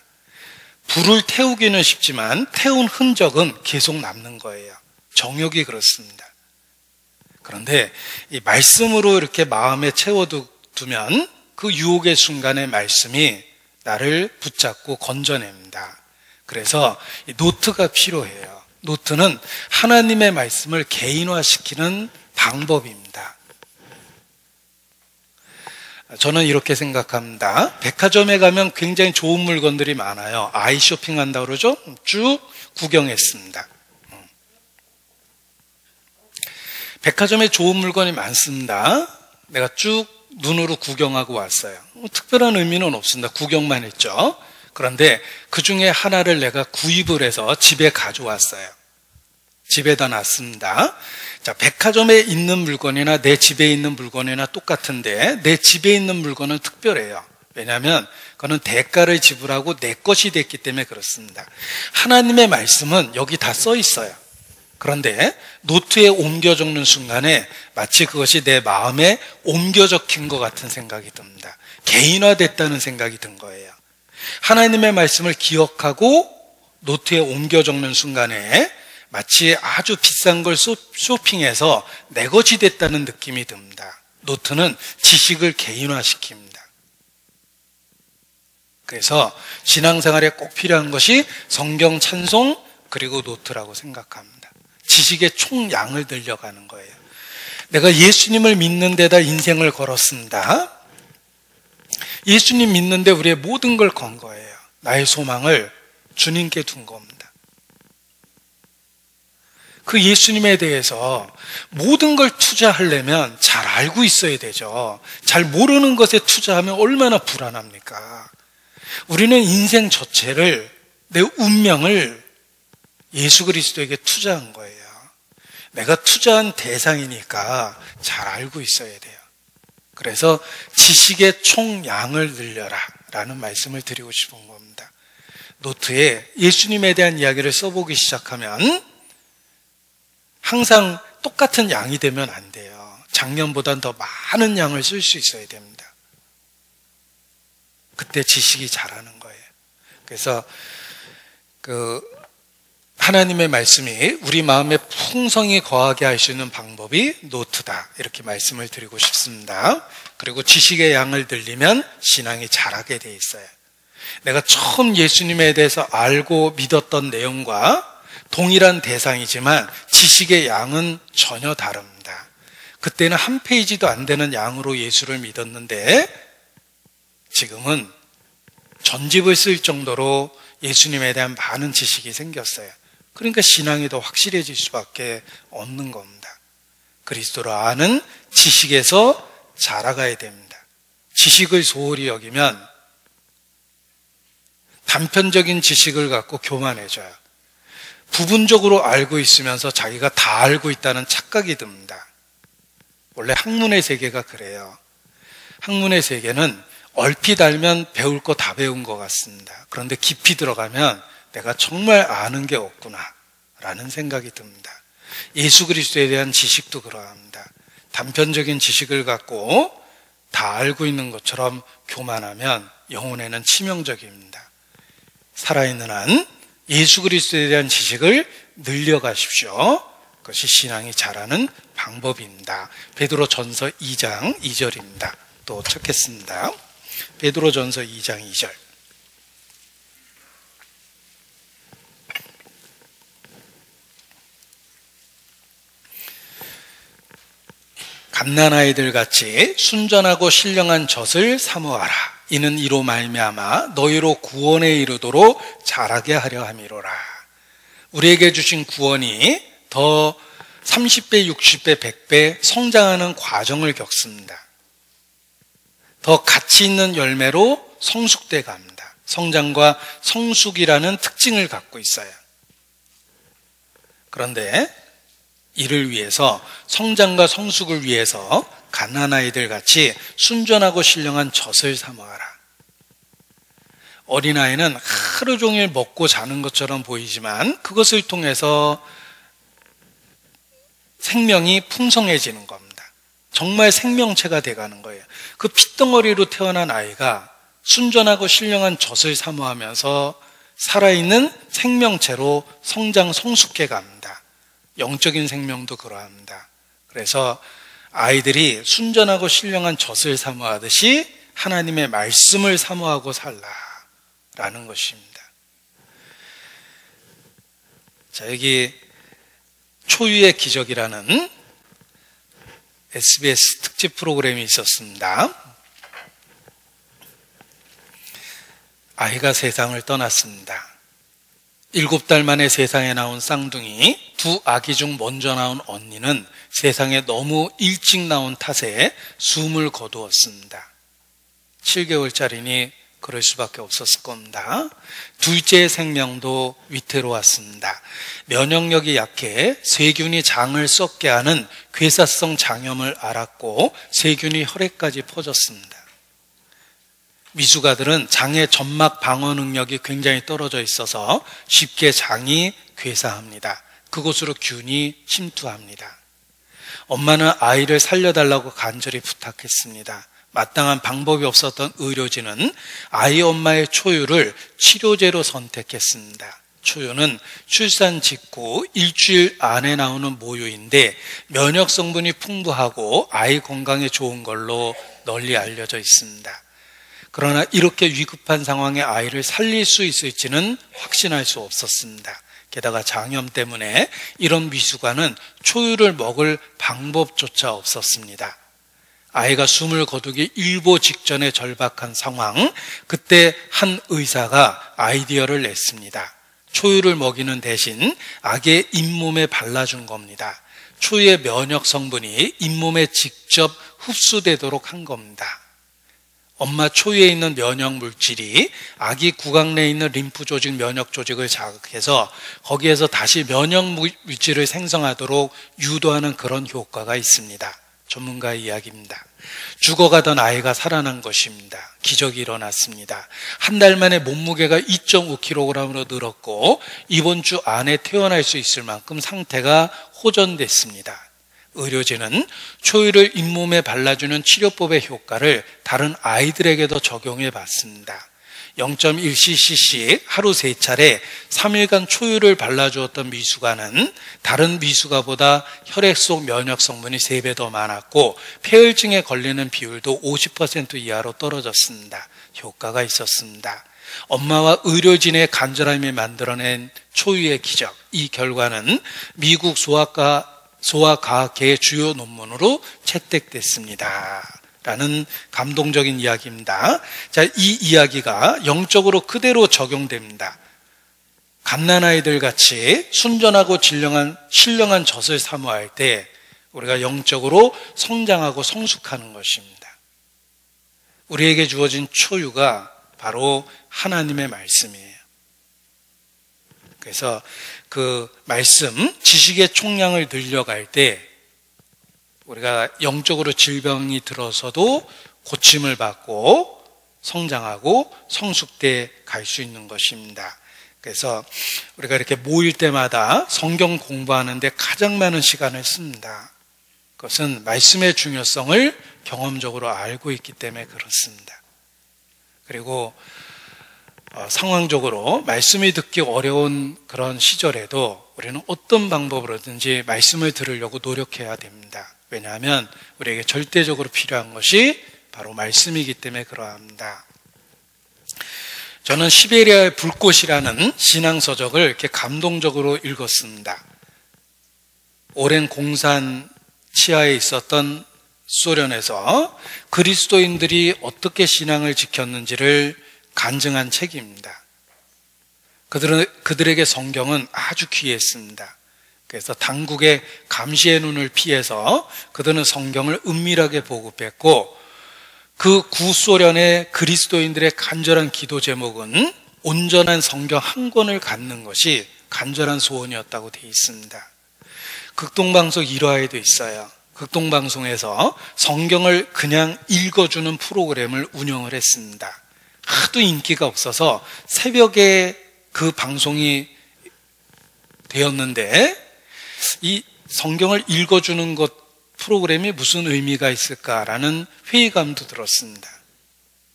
불을 태우기는 쉽지만 태운 흔적은 계속 남는 거예요. 정욕이 그렇습니다. 그런데 이 말씀으로 이렇게 마음에 채워두면 그 유혹의 순간에 말씀이 나를 붙잡고 건져냅니다. 그래서 이 노트가 필요해요. 노트는 하나님의 말씀을 개인화시키는 방법입니다. 저는 이렇게 생각합니다. 백화점에 가면 굉장히 좋은 물건들이 많아요. 아이 쇼핑한다고 그러죠? 쭉 구경했습니다. 백화점에 좋은 물건이 많습니다. 내가 쭉 눈으로 구경하고 왔어요. 특별한 의미는 없습니다. 구경만 했죠. 그런데 그 중에 하나를 내가 구입을 해서 집에 가져왔어요. 집에다 놨습니다. 자, 백화점에 있는 물건이나 내 집에 있는 물건이나 똑같은데 내 집에 있는 물건은 특별해요. 왜냐하면 그거는 대가를 지불하고 내 것이 됐기 때문에 그렇습니다. 하나님의 말씀은 여기 다 써 있어요. 그런데 노트에 옮겨 적는 순간에 마치 그것이 내 마음에 옮겨 적힌 것 같은 생각이 듭니다. 개인화됐다는 생각이 든 거예요. 하나님의 말씀을 기억하고 노트에 옮겨 적는 순간에 마치 아주 비싼 걸 쇼핑해서 내 것이 됐다는 느낌이 듭니다. 노트는 지식을 개인화시킵니다. 그래서 신앙생활에 꼭 필요한 것이 성경 찬송 그리고 노트라고 생각합니다. 지식의 총량을 늘려가는 거예요. 내가 예수님을 믿는 데다 인생을 걸었습니다. 예수님 믿는데 우리의 모든 걸 건 거예요. 나의 소망을 주님께 둔 겁니다. 그 예수님에 대해서 모든 걸 투자하려면 잘 알고 있어야 되죠. 잘 모르는 것에 투자하면 얼마나 불안합니까? 우리는 인생 전체를, 내 운명을 예수 그리스도에게 투자한 거예요. 내가 투자한 대상이니까 잘 알고 있어야 돼요. 그래서 지식의 총량을 늘려라 라는 말씀을 드리고 싶은 겁니다. 노트에 예수님에 대한 이야기를 써보기 시작하면 항상 똑같은 양이 되면 안 돼요. 작년보다는 더 많은 양을 쓸 수 있어야 됩니다. 그때 지식이 자라는 거예요. 그래서 하나님의 말씀이 우리 마음에 풍성히 거하게 할 수 있는 방법이 노트다. 이렇게 말씀을 드리고 싶습니다. 그리고 지식의 양을 늘리면 신앙이 자라게 돼 있어요. 내가 처음 예수님에 대해서 알고 믿었던 내용과 동일한 대상이지만 지식의 양은 전혀 다릅니다. 그때는 한 페이지도 안 되는 양으로 예수를 믿었는데 지금은 전집을 쓸 정도로 예수님에 대한 많은 지식이 생겼어요. 그러니까 신앙이 더 확실해질 수밖에 없는 겁니다. 그리스도를 아는 지식에서 자라가야 됩니다. 지식을 소홀히 여기면 단편적인 지식을 갖고 교만해져요. 부분적으로 알고 있으면서 자기가 다 알고 있다는 착각이 듭니다. 원래 학문의 세계가 그래요. 학문의 세계는 얼핏 알면 배울 거 다 배운 것 같습니다. 그런데 깊이 들어가면 내가 정말 아는 게 없구나 라는 생각이 듭니다. 예수 그리스도에 대한 지식도 그러합니다. 단편적인 지식을 갖고 다 알고 있는 것처럼 교만하면 영혼에는 치명적입니다. 살아있는 한 예수 그리스도에 대한 지식을 늘려가십시오. 그것이 신앙이 자라는 방법입니다. 베드로전서 2장 2절입니다. 또 찾겠습니다. 베드로전서 2장 2절. 갓난아이들 같이 순전하고 신령한 젖을 사모하라. 이는 이로 말미암아 너희로 구원에 이르도록 자라게 하려 함이로라. 우리에게 주신 구원이 더 30배, 60배, 100배 성장하는 과정을 겪습니다. 더 가치 있는 열매로 성숙돼 갑니다. 성장과 성숙이라는 특징을 갖고 있어요. 그런데 이를 위해서, 성장과 성숙을 위해서 갓난아이들 같이 순전하고 신령한 젖을 사모하라. 어린아이는 하루 종일 먹고 자는 것처럼 보이지만 그것을 통해서 생명이 풍성해지는 겁니다. 정말 생명체가 돼가는 거예요. 그 핏덩어리로 태어난 아이가 순전하고 신령한 젖을 사모하면서 살아있는 생명체로 성장, 성숙해 갑니다. 영적인 생명도 그러합니다. 그래서 아이들이 순전하고 신령한 젖을 사모하듯이 하나님의 말씀을 사모하고 살라라는 것입니다. 자, 여기 초유의 기적이라는 SBS 특집 프로그램이 있었습니다. 아이가 세상을 떠났습니다. 7달 만에 세상에 나온 쌍둥이, 2 아기 중 먼저 나온 언니는 세상에 너무 일찍 나온 탓에 숨을 거두었습니다. 7개월짜리니 그럴 수밖에 없었을 겁니다. 둘째의 생명도 위태로웠습니다. 면역력이 약해 세균이 장을 썩게 하는 괴사성 장염을 앓았고 세균이 혈액까지 퍼졌습니다. 미숙아들은 장의 점막 방어 능력이 굉장히 떨어져 있어서 쉽게 장이 괴사합니다. 그곳으로 균이 침투합니다. 엄마는 아이를 살려달라고 간절히 부탁했습니다. 마땅한 방법이 없었던 의료진은 아이 엄마의 초유를 치료제로 선택했습니다. 초유는 출산 직후 일주일 안에 나오는 모유인데 면역 성분이 풍부하고 아이 건강에 좋은 걸로 널리 알려져 있습니다. 그러나 이렇게 위급한 상황에 아이를 살릴 수 있을지는 확신할 수 없었습니다. 게다가 장염 때문에 이런 미숙아는 초유를 먹을 방법조차 없었습니다. 아이가 숨을 거두기 일보 직전의 절박한 상황, 그때 한 의사가 아이디어를 냈습니다. 초유를 먹이는 대신 아기의 잇몸에 발라준 겁니다. 초유의 면역 성분이 잇몸에 직접 흡수되도록 한 겁니다. 엄마 초유에 있는 면역 물질이 아기 구강 내에 있는 림프 조직, 면역 조직을 자극해서 거기에서 다시 면역 물질을 생성하도록 유도하는 그런 효과가 있습니다. 전문가의 이야기입니다. 죽어가던 아이가 살아난 것입니다. 기적이 일어났습니다. 한 달 만에 몸무게가 2.5kg으로 늘었고 이번 주 안에 퇴원할 수 있을 만큼 상태가 호전됐습니다. 의료진은 초유를 잇몸에 발라주는 치료법의 효과를 다른 아이들에게도 적용해 봤습니다. 0.1cc씩 하루 3차례 3일간 초유를 발라주었던 미숙아는 다른 미숙아보다 혈액 속 면역 성분이 3배 더 많았고 폐혈증에 걸리는 비율도 50% 이하로 떨어졌습니다. 효과가 있었습니다. 엄마와 의료진의 간절함이 만들어낸 초유의 기적, 이 결과는 미국 소아과학계의 주요 논문으로 채택됐습니다. 라는 감동적인 이야기입니다. 자, 이 이야기가 영적으로 그대로 적용됩니다. 갓난아이들 같이 순전하고 신령한 젖을 사모할 때 우리가 영적으로 성장하고 성숙하는 것입니다. 우리에게 주어진 초유가 바로 하나님의 말씀이에요. 그래서 그 말씀, 지식의 총량을 늘려갈 때 우리가 영적으로 질병이 들어서도 고침을 받고 성장하고 성숙돼 갈 수 있는 것입니다. 그래서 우리가 이렇게 모일 때마다 성경 공부하는데 가장 많은 시간을 씁니다. 그것은 말씀의 중요성을 경험적으로 알고 있기 때문에 그렇습니다. 그리고 상황적으로 말씀이 듣기 어려운 그런 시절에도 우리는 어떤 방법으로든지 말씀을 들으려고 노력해야 됩니다. 왜냐하면 우리에게 절대적으로 필요한 것이 바로 말씀이기 때문에 그러합니다. 저는 시베리아의 불꽃이라는 신앙서적을 이렇게 감동적으로 읽었습니다. 오랜 공산 치하에 있었던 소련에서 그리스도인들이 어떻게 신앙을 지켰는지를 간증한 책입니다. 그들에게 성경은 아주 귀했습니다. 그래서 당국의 감시의 눈을 피해서 그들은 성경을 은밀하게 보급했고 그 구소련의 그리스도인들의 간절한 기도 제목은 온전한 성경 한 권을 갖는 것이 간절한 소원이었다고 되어 있습니다. 극동방송 1화에도 있어요. 극동방송에서 성경을 그냥 읽어주는 프로그램을 운영을 했습니다. 하도 인기가 없어서 새벽에 그 방송이 되었는데 이 성경을 읽어주는 것 프로그램이 무슨 의미가 있을까라는 회의감도 들었습니다.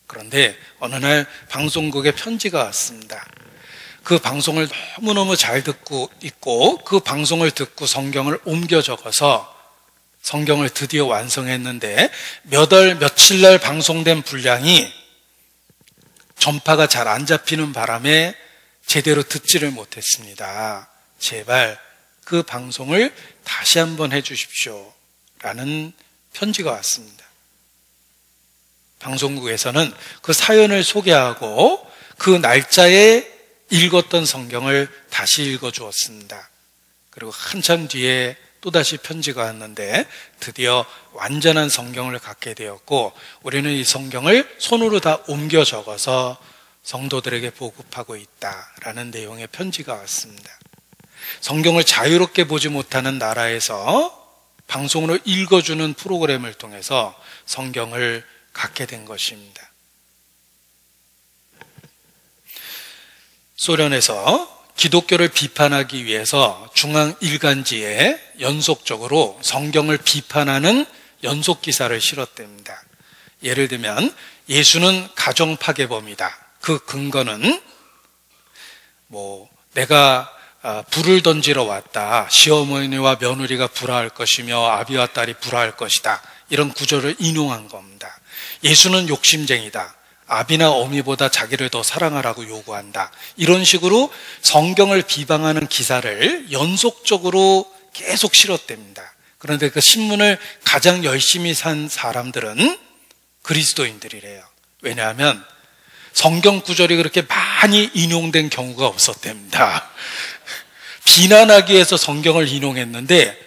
그런데 어느 날 방송국에 편지가 왔습니다. 그 방송을 너무너무 잘 듣고 있고 그 방송을 듣고 성경을 옮겨 적어서 성경을 드디어 완성했는데 며칠 날 방송된 분량이 전파가 잘 안 잡히는 바람에 제대로 듣지를 못했습니다. 제발 그 방송을 다시 한번 해주십시오 라는 편지가 왔습니다. 방송국에서는 그 사연을 소개하고 그 날짜에 읽었던 성경을 다시 읽어주었습니다. 그리고 한참 뒤에 또다시 편지가 왔는데 드디어 완전한 성경을 갖게 되었고, 우리는 이 성경을 손으로 다 옮겨 적어서 성도들에게 보급하고 있다라는 내용의 편지가 왔습니다. 성경을 자유롭게 보지 못하는 나라에서 방송으로 읽어주는 프로그램을 통해서 성경을 갖게 된 것입니다. 소련에서 기독교를 비판하기 위해서 중앙 일간지에 연속적으로 성경을 비판하는 연속 기사를 실었답니다. 예를 들면 예수는 가정 파괴범이다. 그 근거는 내가 불을 던지러 왔다. 시어머니와 며느리가 불화할 것이며 아비와 딸이 불화할 것이다. 이런 구절을 인용한 겁니다. 예수는 욕심쟁이다. 아비나 어미보다 자기를 더 사랑하라고 요구한다. 이런 식으로 성경을 비방하는 기사를 연속적으로 계속 실었답니다. 그런데 그 신문을 가장 열심히 산 사람들은 그리스도인들이래요. 왜냐하면 성경 구절이 그렇게 많이 인용된 경우가 없었답니다. 비난하기 위해서 성경을 인용했는데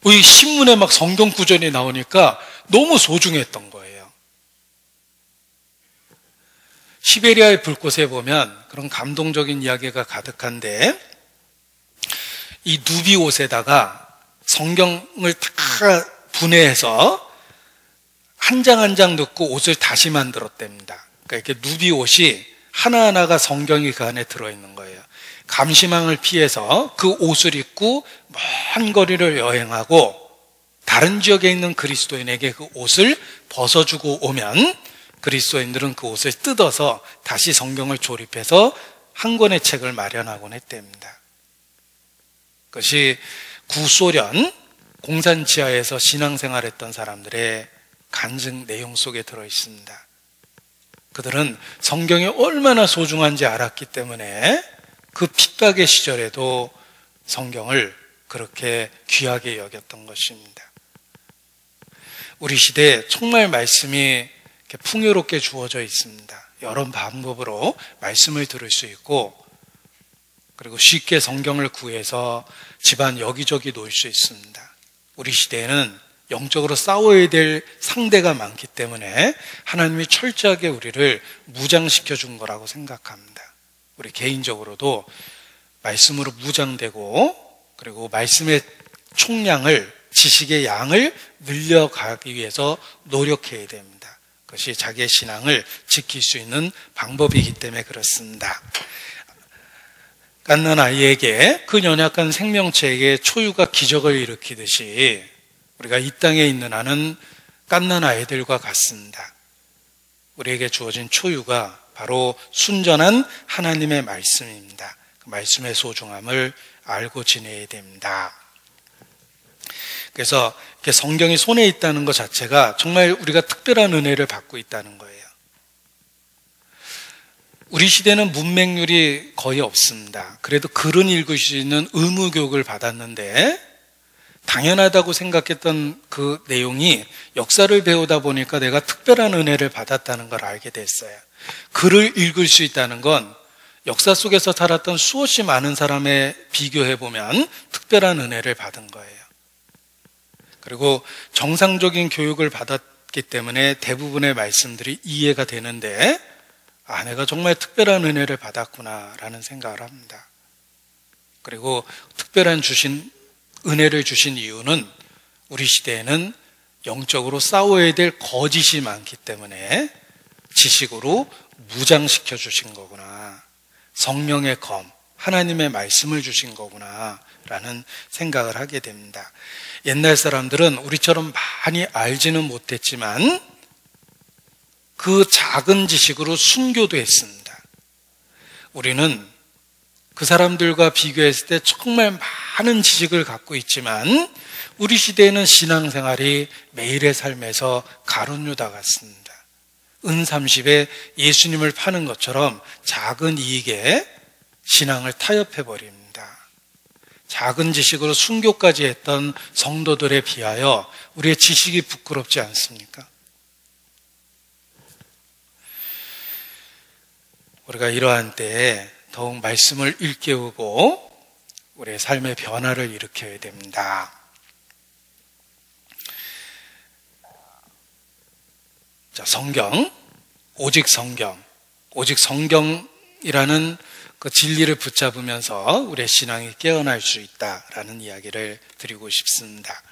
이 신문에 막 성경 구절이 나오니까 너무 소중했던 거예요. 시베리아의 불꽃에 보면 그런 감동적인 이야기가 가득한데, 이 누비 옷에다가 성경을 다 분해해서 한 장 한 장 넣고 옷을 다시 만들었답니다. 그러니까 이렇게 누비 옷이 하나하나가 성경이 그 안에 들어있는 거예요. 감시망을 피해서 그 옷을 입고 먼 거리를 여행하고 다른 지역에 있는 그리스도인에게 그 옷을 벗어주고 오면 그리스도인들은 그 옷을 뜯어서 다시 성경을 조립해서 한 권의 책을 마련하곤 했답니다. 그것이 구소련 공산 지하에서 신앙생활했던 사람들의 간증 내용 속에 들어있습니다. 그들은 성경이 얼마나 소중한지 알았기 때문에 그 핍박의 시절에도 성경을 그렇게 귀하게 여겼던 것입니다. 우리 시대에 정말 말씀이 풍요롭게 주어져 있습니다. 여러 방법으로 말씀을 들을 수 있고, 그리고 쉽게 성경을 구해서 집안 여기저기 놓을 수 있습니다. 우리 시대에는 영적으로 싸워야 될 상대가 많기 때문에 하나님이 철저하게 우리를 무장시켜 준 거라고 생각합니다. 우리 개인적으로도 말씀으로 무장되고, 그리고 말씀의 총량을, 지식의 양을 늘려가기 위해서 노력해야 됩니다. 그것이 자기의 신앙을 지킬 수 있는 방법이기 때문에 그렇습니다. 갓난 아이에게, 그 연약한 생명체에게 초유가 기적을 일으키듯이 우리가 이 땅에 있는 한은 갓난 아이들과 같습니다. 우리에게 주어진 초유가 바로 순전한 하나님의 말씀입니다. 그 말씀의 소중함을 알고 지내야 됩니다. 그래서 이렇게 성경이 손에 있다는 것 자체가 정말 우리가 특별한 은혜를 받고 있다는 거예요. 우리 시대는 문맹률이 거의 없습니다. 그래도 글은 읽을 수 있는 의무 교육을 받았는데, 당연하다고 생각했던 그 내용이 역사를 배우다 보니까 내가 특별한 은혜를 받았다는 걸 알게 됐어요. 글을 읽을 수 있다는 건 역사 속에서 살았던 수없이 많은 사람에 비교해보면 특별한 은혜를 받은 거예요. 그리고 정상적인 교육을 받았기 때문에 대부분의 말씀들이 이해가 되는데, 내가 정말 특별한 은혜를 받았구나라는 생각을 합니다. 그리고 특별한 은혜를 주신 이유는 우리 시대에는 영적으로 싸워야 될 거짓이 많기 때문에 지식으로 무장시켜 주신 거구나. 성령의 검, 하나님의 말씀을 주신 거구나 라는 생각을 하게 됩니다. 옛날 사람들은 우리처럼 많이 알지는 못했지만 그 작은 지식으로 순교도 했습니다. 우리는 그 사람들과 비교했을 때 정말 많은 지식을 갖고 있지만 우리 시대에는 신앙생활이 매일의 삶에서 가룟유다 같습니다. 은 30에 예수님을 파는 것처럼 작은 이익에 신앙을 타협해버립니다. 작은 지식으로 순교까지 했던 성도들에 비하여 우리의 지식이 부끄럽지 않습니까? 우리가 이러한 때에 더욱 말씀을 일깨우고 우리의 삶의 변화를 일으켜야 됩니다. 자, 오직 성경이라는 그 진리를 붙잡으면서 우리의 신앙이 깨어날 수 있다라는 이야기를 드리고 싶습니다.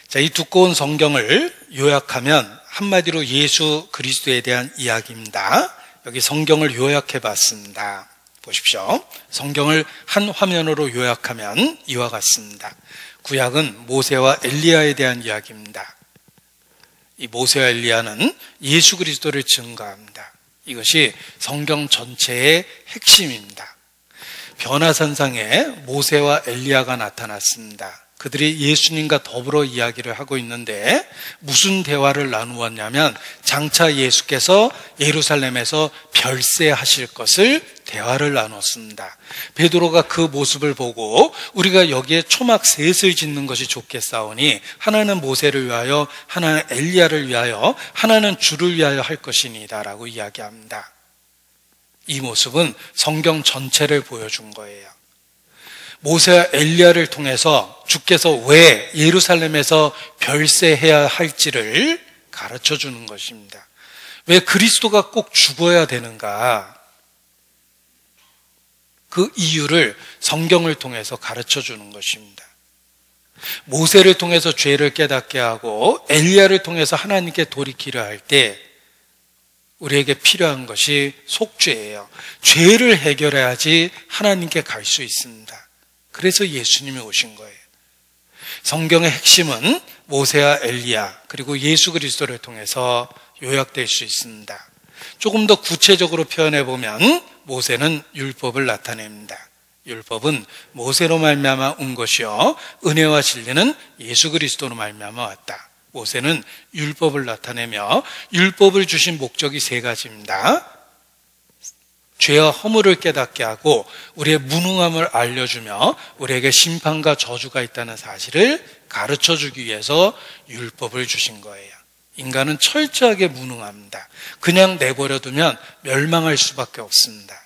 자, 이 두꺼운 성경을 요약하면 한마디로 예수 그리스도에 대한 이야기입니다. 여기 성경을 요약해 봤습니다. 보십시오. 성경을 한 화면으로 요약하면 이와 같습니다. 구약은 모세와 엘리야에 대한 이야기입니다. 이 모세와 엘리야는 예수 그리스도를 증거합니다. 이것이 성경 전체의 핵심입니다. 변화산상에 모세와 엘리야가 나타났습니다. 그들이 예수님과 더불어 이야기를 하고 있는데 무슨 대화를 나누었냐면 장차 예수께서 예루살렘에서 별세하실 것을 대화를 나눴습니다. 베드로가 그 모습을 보고 우리가 여기에 초막 셋을 짓는 것이 좋겠사오니 하나는 모세를 위하여, 하나는 엘리야를 위하여, 하나는 주를 위하여 할 것이니이다 라고 이야기합니다. 이 모습은 성경 전체를 보여준 거예요. 모세와 엘리야를 통해서 주께서 왜 예루살렘에서 별세해야 할지를 가르쳐 주는 것입니다. 왜 그리스도가 꼭 죽어야 되는가? 그 이유를 성경을 통해서 가르쳐 주는 것입니다. 모세를 통해서 죄를 깨닫게 하고 엘리야를 통해서 하나님께 돌이키려 할 때 우리에게 필요한 것이 속죄예요. 죄를 해결해야지 하나님께 갈 수 있습니다. 그래서 예수님이 오신 거예요. 성경의 핵심은 모세와 엘리야 그리고 예수 그리스도를 통해서 요약될 수 있습니다. 조금 더 구체적으로 표현해 보면 모세는 율법을 나타냅니다. 율법은 모세로 말미암아 온 것이요 은혜와 진리는 예수 그리스도로 말미암아 왔다. 모세는 율법을 나타내며 율법을 주신 목적이 세 가지입니다. 죄와 허물을 깨닫게 하고 우리의 무능함을 알려주며 우리에게 심판과 저주가 있다는 사실을 가르쳐주기 위해서 율법을 주신 거예요. 인간은 철저하게 무능합니다. 그냥 내버려두면 멸망할 수밖에 없습니다.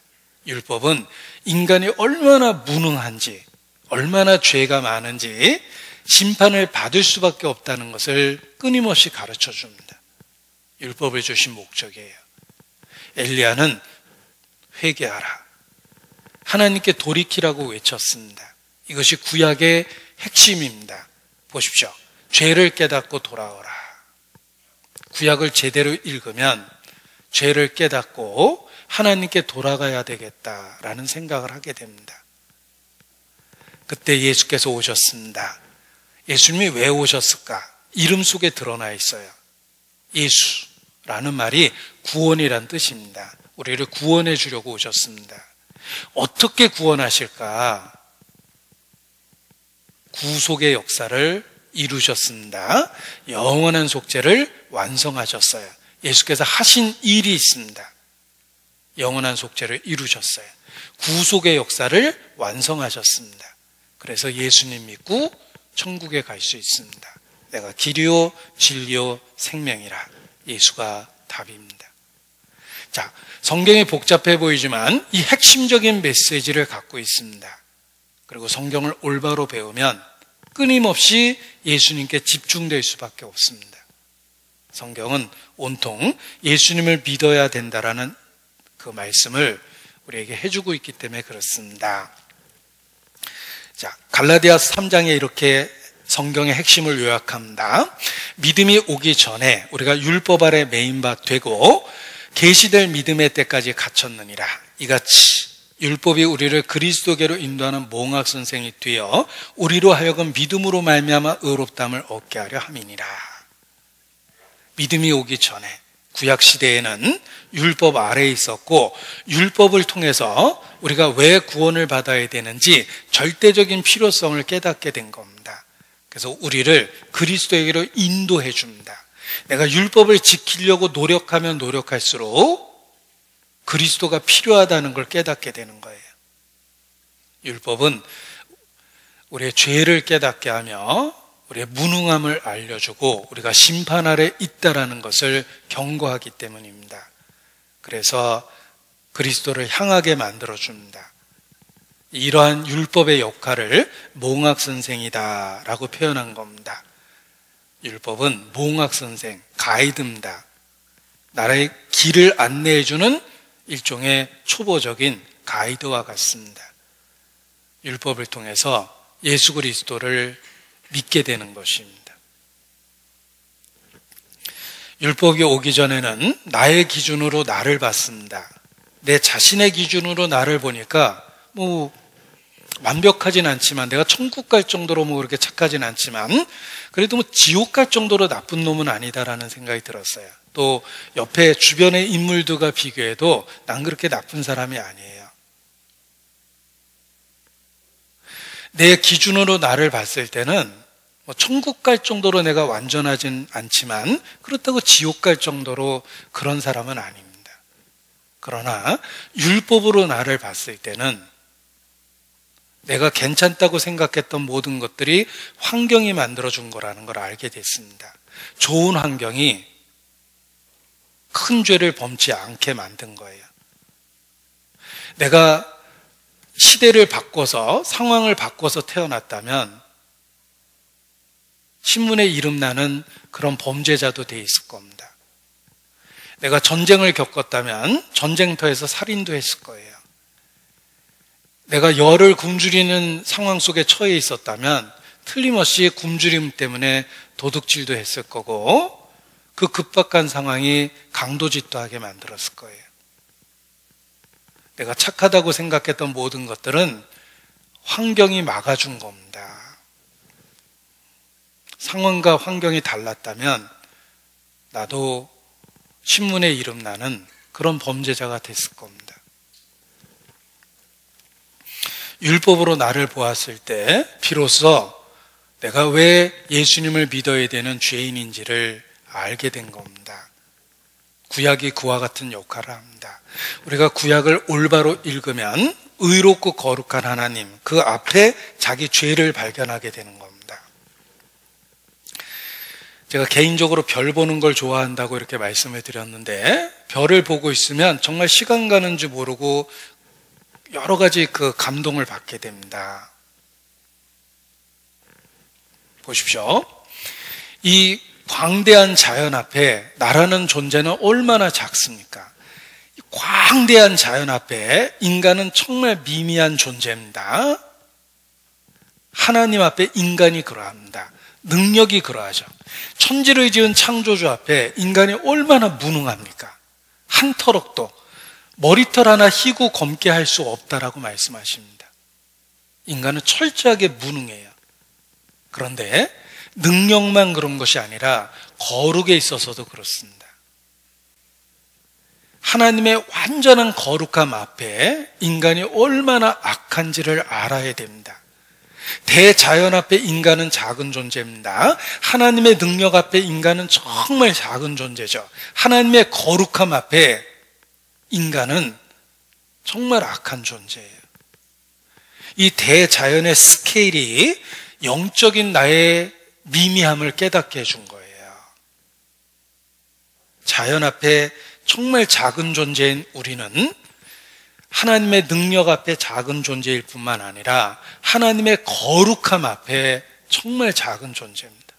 율법은 인간이 얼마나 무능한지, 얼마나 죄가 많은지 심판을 받을 수밖에 없다는 것을 끊임없이 가르쳐줍니다. 율법을 주신 목적이에요. 엘리야는 회개하라, 하나님께 돌이키라고 외쳤습니다. 이것이 구약의 핵심입니다. 보십시오. 죄를 깨닫고 돌아오라. 구약을 제대로 읽으면 죄를 깨닫고 하나님께 돌아가야 되겠다라는 생각을 하게 됩니다. 그때 예수께서 오셨습니다. 예수님이 왜 오셨을까? 이름 속에 드러나 있어요. 예수라는 말이 구원이란 뜻입니다. 우리를 구원해 주려고 오셨습니다. 어떻게 구원하실까? 구속의 역사를 이루셨습니다. 영원한 속죄를 완성하셨어요. 예수께서 하신 일이 있습니다. 영원한 속죄를 이루셨어요. 구속의 역사를 완성하셨습니다. 그래서 예수님 믿고 천국에 갈 수 있습니다. 내가 길이요 진리요 생명이라. 예수가 답입니다. 자, 성경이 복잡해 보이지만 이 핵심적인 메시지를 갖고 있습니다. 그리고 성경을 올바로 배우면 끊임없이 예수님께 집중될 수밖에 없습니다. 성경은 온통 예수님을 믿어야 된다라는 그 말씀을 우리에게 해주고 있기 때문에 그렇습니다. 자, 갈라디아서 3장에 이렇게 성경의 핵심을 요약합니다. 믿음이 오기 전에 우리가 율법 아래 매인 바 되고 계시될 믿음의 때까지 갇혔느니라. 이같이 율법이 우리를 그리스도께로 인도하는 몽학 선생이 되어 우리로 하여금 믿음으로 말미암아 의롭다함을 얻게 하려 함이니라. 믿음이 오기 전에 구약 시대에는 율법 아래에 있었고 율법을 통해서 우리가 왜 구원을 받아야 되는지 절대적인 필요성을 깨닫게 된 겁니다. 그래서 우리를 그리스도에게로 인도해 줍니다. 내가 율법을 지키려고 노력하면 노력할수록 그리스도가 필요하다는 걸 깨닫게 되는 거예요. 율법은 우리의 죄를 깨닫게 하며 우리의 무능함을 알려주고 우리가 심판 아래 있다라는 것을 경고하기 때문입니다. 그래서 그리스도를 향하게 만들어줍니다. 이러한 율법의 역할을 몽학선생이다라고 표현한 겁니다. 율법은 몽학선생, 가이드입니다. 나라의 길을 안내해주는 일종의 초보적인 가이드와 같습니다. 율법을 통해서 예수 그리스도를 믿게 되는 것입니다. 율법이 오기 전에는 나의 기준으로 나를 봤습니다. 내 자신의 기준으로 나를 보니까 완벽하진 않지만, 내가 천국 갈 정도로 그렇게 착하진 않지만 그래도 지옥 갈 정도로 나쁜 놈은 아니다라는 생각이 들었어요. 또 옆에 주변의 인물들과 비교해도 난 그렇게 나쁜 사람이 아니에요. 내 기준으로 나를 봤을 때는 천국 갈 정도로 내가 완전하진 않지만 그렇다고 지옥 갈 정도로 그런 사람은 아닙니다. 그러나 율법으로 나를 봤을 때는 내가 괜찮다고 생각했던 모든 것들이 환경이 만들어준 거라는 걸 알게 됐습니다. 좋은 환경이 큰 죄를 범치 않게 만든 거예요. 내가 시대를 바꿔서, 상황을 바꿔서 태어났다면 신문에 이름 나는 그런 범죄자도 돼 있을 겁니다. 내가 전쟁을 겪었다면 전쟁터에서 살인도 했을 거예요. 내가 열을 굶주리는 상황 속에 처해 있었다면 틀림없이 굶주림 때문에 도둑질도 했을 거고, 그 급박한 상황이 강도짓도 하게 만들었을 거예요. 내가 착하다고 생각했던 모든 것들은 환경이 막아준 겁니다. 상황과 환경이 달랐다면 나도 신문에 이름 나는 그런 범죄자가 됐을 겁니다. 율법으로 나를 보았을 때 비로소 내가 왜 예수님을 믿어야 되는 죄인인지를 알게 된 겁니다. 구약이 그와 같은 역할을 합니다. 우리가 구약을 올바로 읽으면 의롭고 거룩한 하나님, 그 앞에 자기 죄를 발견하게 되는 겁니다. 제가 개인적으로 별 보는 걸 좋아한다고 이렇게 말씀을 드렸는데, 별을 보고 있으면 정말 시간 가는 줄 모르고 여러 가지 그 감동을 받게 됩니다. 보십시오. 이 광대한 자연 앞에 나라는 존재는 얼마나 작습니까? 이 광대한 자연 앞에 인간은 정말 미미한 존재입니다. 하나님 앞에 인간이 그러합니다. 능력이 그러하죠. 천지를 지은 창조주 앞에 인간이 얼마나 무능합니까? 한 터럭도 머리털 하나 희고 검게 할 수 없다라고 말씀하십니다. 인간은 철저하게 무능해요. 그런데 능력만 그런 것이 아니라 거룩에 있어서도 그렇습니다. 하나님의 완전한 거룩함 앞에 인간이 얼마나 악한지를 알아야 됩니다. 대자연 앞에 인간은 작은 존재입니다. 하나님의 능력 앞에 인간은 정말 작은 존재죠. 하나님의 거룩함 앞에 인간은 정말 악한 존재예요. 이 대자연의 스케일이 영적인 나의 미미함을 깨닫게 해준 거예요. 자연 앞에 정말 작은 존재인 우리는 하나님의 능력 앞에 작은 존재일 뿐만 아니라 하나님의 거룩함 앞에 정말 작은 존재입니다.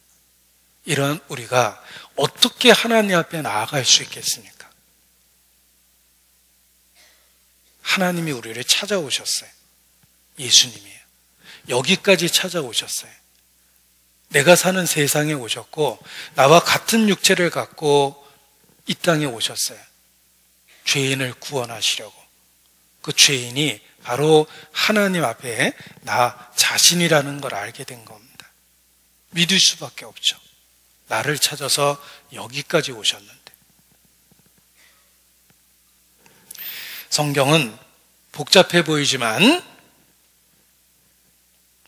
이런 우리가 어떻게 하나님 앞에 나아갈 수 있겠습니까? 하나님이 우리를 찾아오셨어요. 예수님이에요. 여기까지 찾아오셨어요. 내가 사는 세상에 오셨고 나와 같은 육체를 갖고 이 땅에 오셨어요. 죄인을 구원하시려고. 그 죄인이 바로 하나님 앞에 나 자신이라는 걸 알게 된 겁니다. 믿을 수밖에 없죠. 나를 찾아서 여기까지 오셨는데. 성경은 복잡해 보이지만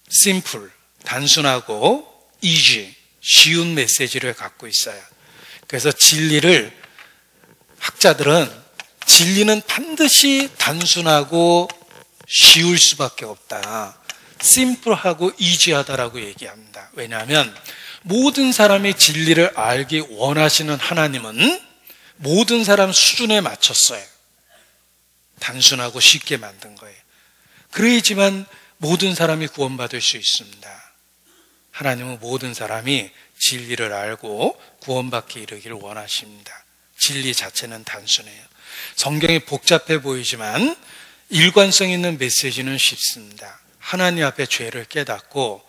심플, 단순하고 easy, 쉬운 메시지를 갖고 있어요. 그래서 학자들은 진리는 반드시 단순하고 쉬울 수밖에 없다. 심플하고 이지하다라고 얘기합니다. 왜냐하면 모든 사람이 진리를 알기 원하시는 하나님은 모든 사람 수준에 맞췄어요. 단순하고 쉽게 만든 거예요. 그래야지만 모든 사람이 구원받을 수 있습니다. 하나님은 모든 사람이 진리를 알고 구원받기 이르기를 원하십니다. 진리 자체는 단순해요. 성경이 복잡해 보이지만 일관성 있는 메시지는 쉽습니다. 하나님 앞에 죄를 깨닫고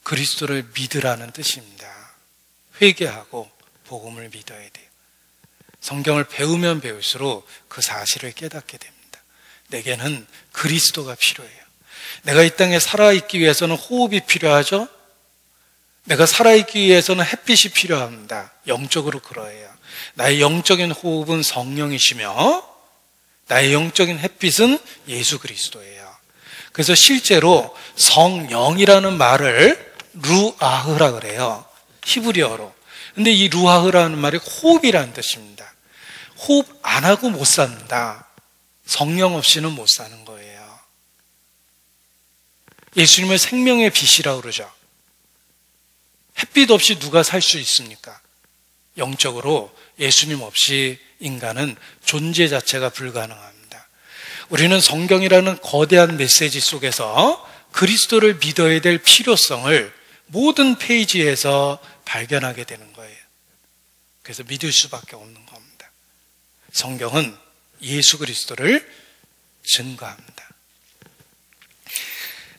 그리스도를 믿으라는 뜻입니다. 회개하고 복음을 믿어야 돼요. 성경을 배우면 배울수록 그 사실을 깨닫게 됩니다. 내게는 그리스도가 필요해요. 내가 이 땅에 살아있기 위해서는 호흡이 필요하죠? 내가 살아있기 위해서는 햇빛이 필요합니다. 영적으로 그러해요. 나의 영적인 호흡은 성령이시며 나의 영적인 햇빛은 예수 그리스도예요. 그래서 실제로 성령이라는 말을 루아흐라 그래요. 히브리어로. 근데 이 루아흐라는 말이 호흡이라는 뜻입니다. 호흡 안 하고 못 산다. 성령 없이는 못 사는 거예요. 예수님을 생명의 빛이라고 그러죠. 햇빛 없이 누가 살 수 있습니까? 영적으로 예수님 없이 인간은 존재 자체가 불가능합니다. 우리는 성경이라는 거대한 메시지 속에서 그리스도를 믿어야 될 필요성을 모든 페이지에서 발견하게 되는 거예요. 그래서 믿을 수밖에 없는 겁니다. 성경은 예수 그리스도를 증거합니다.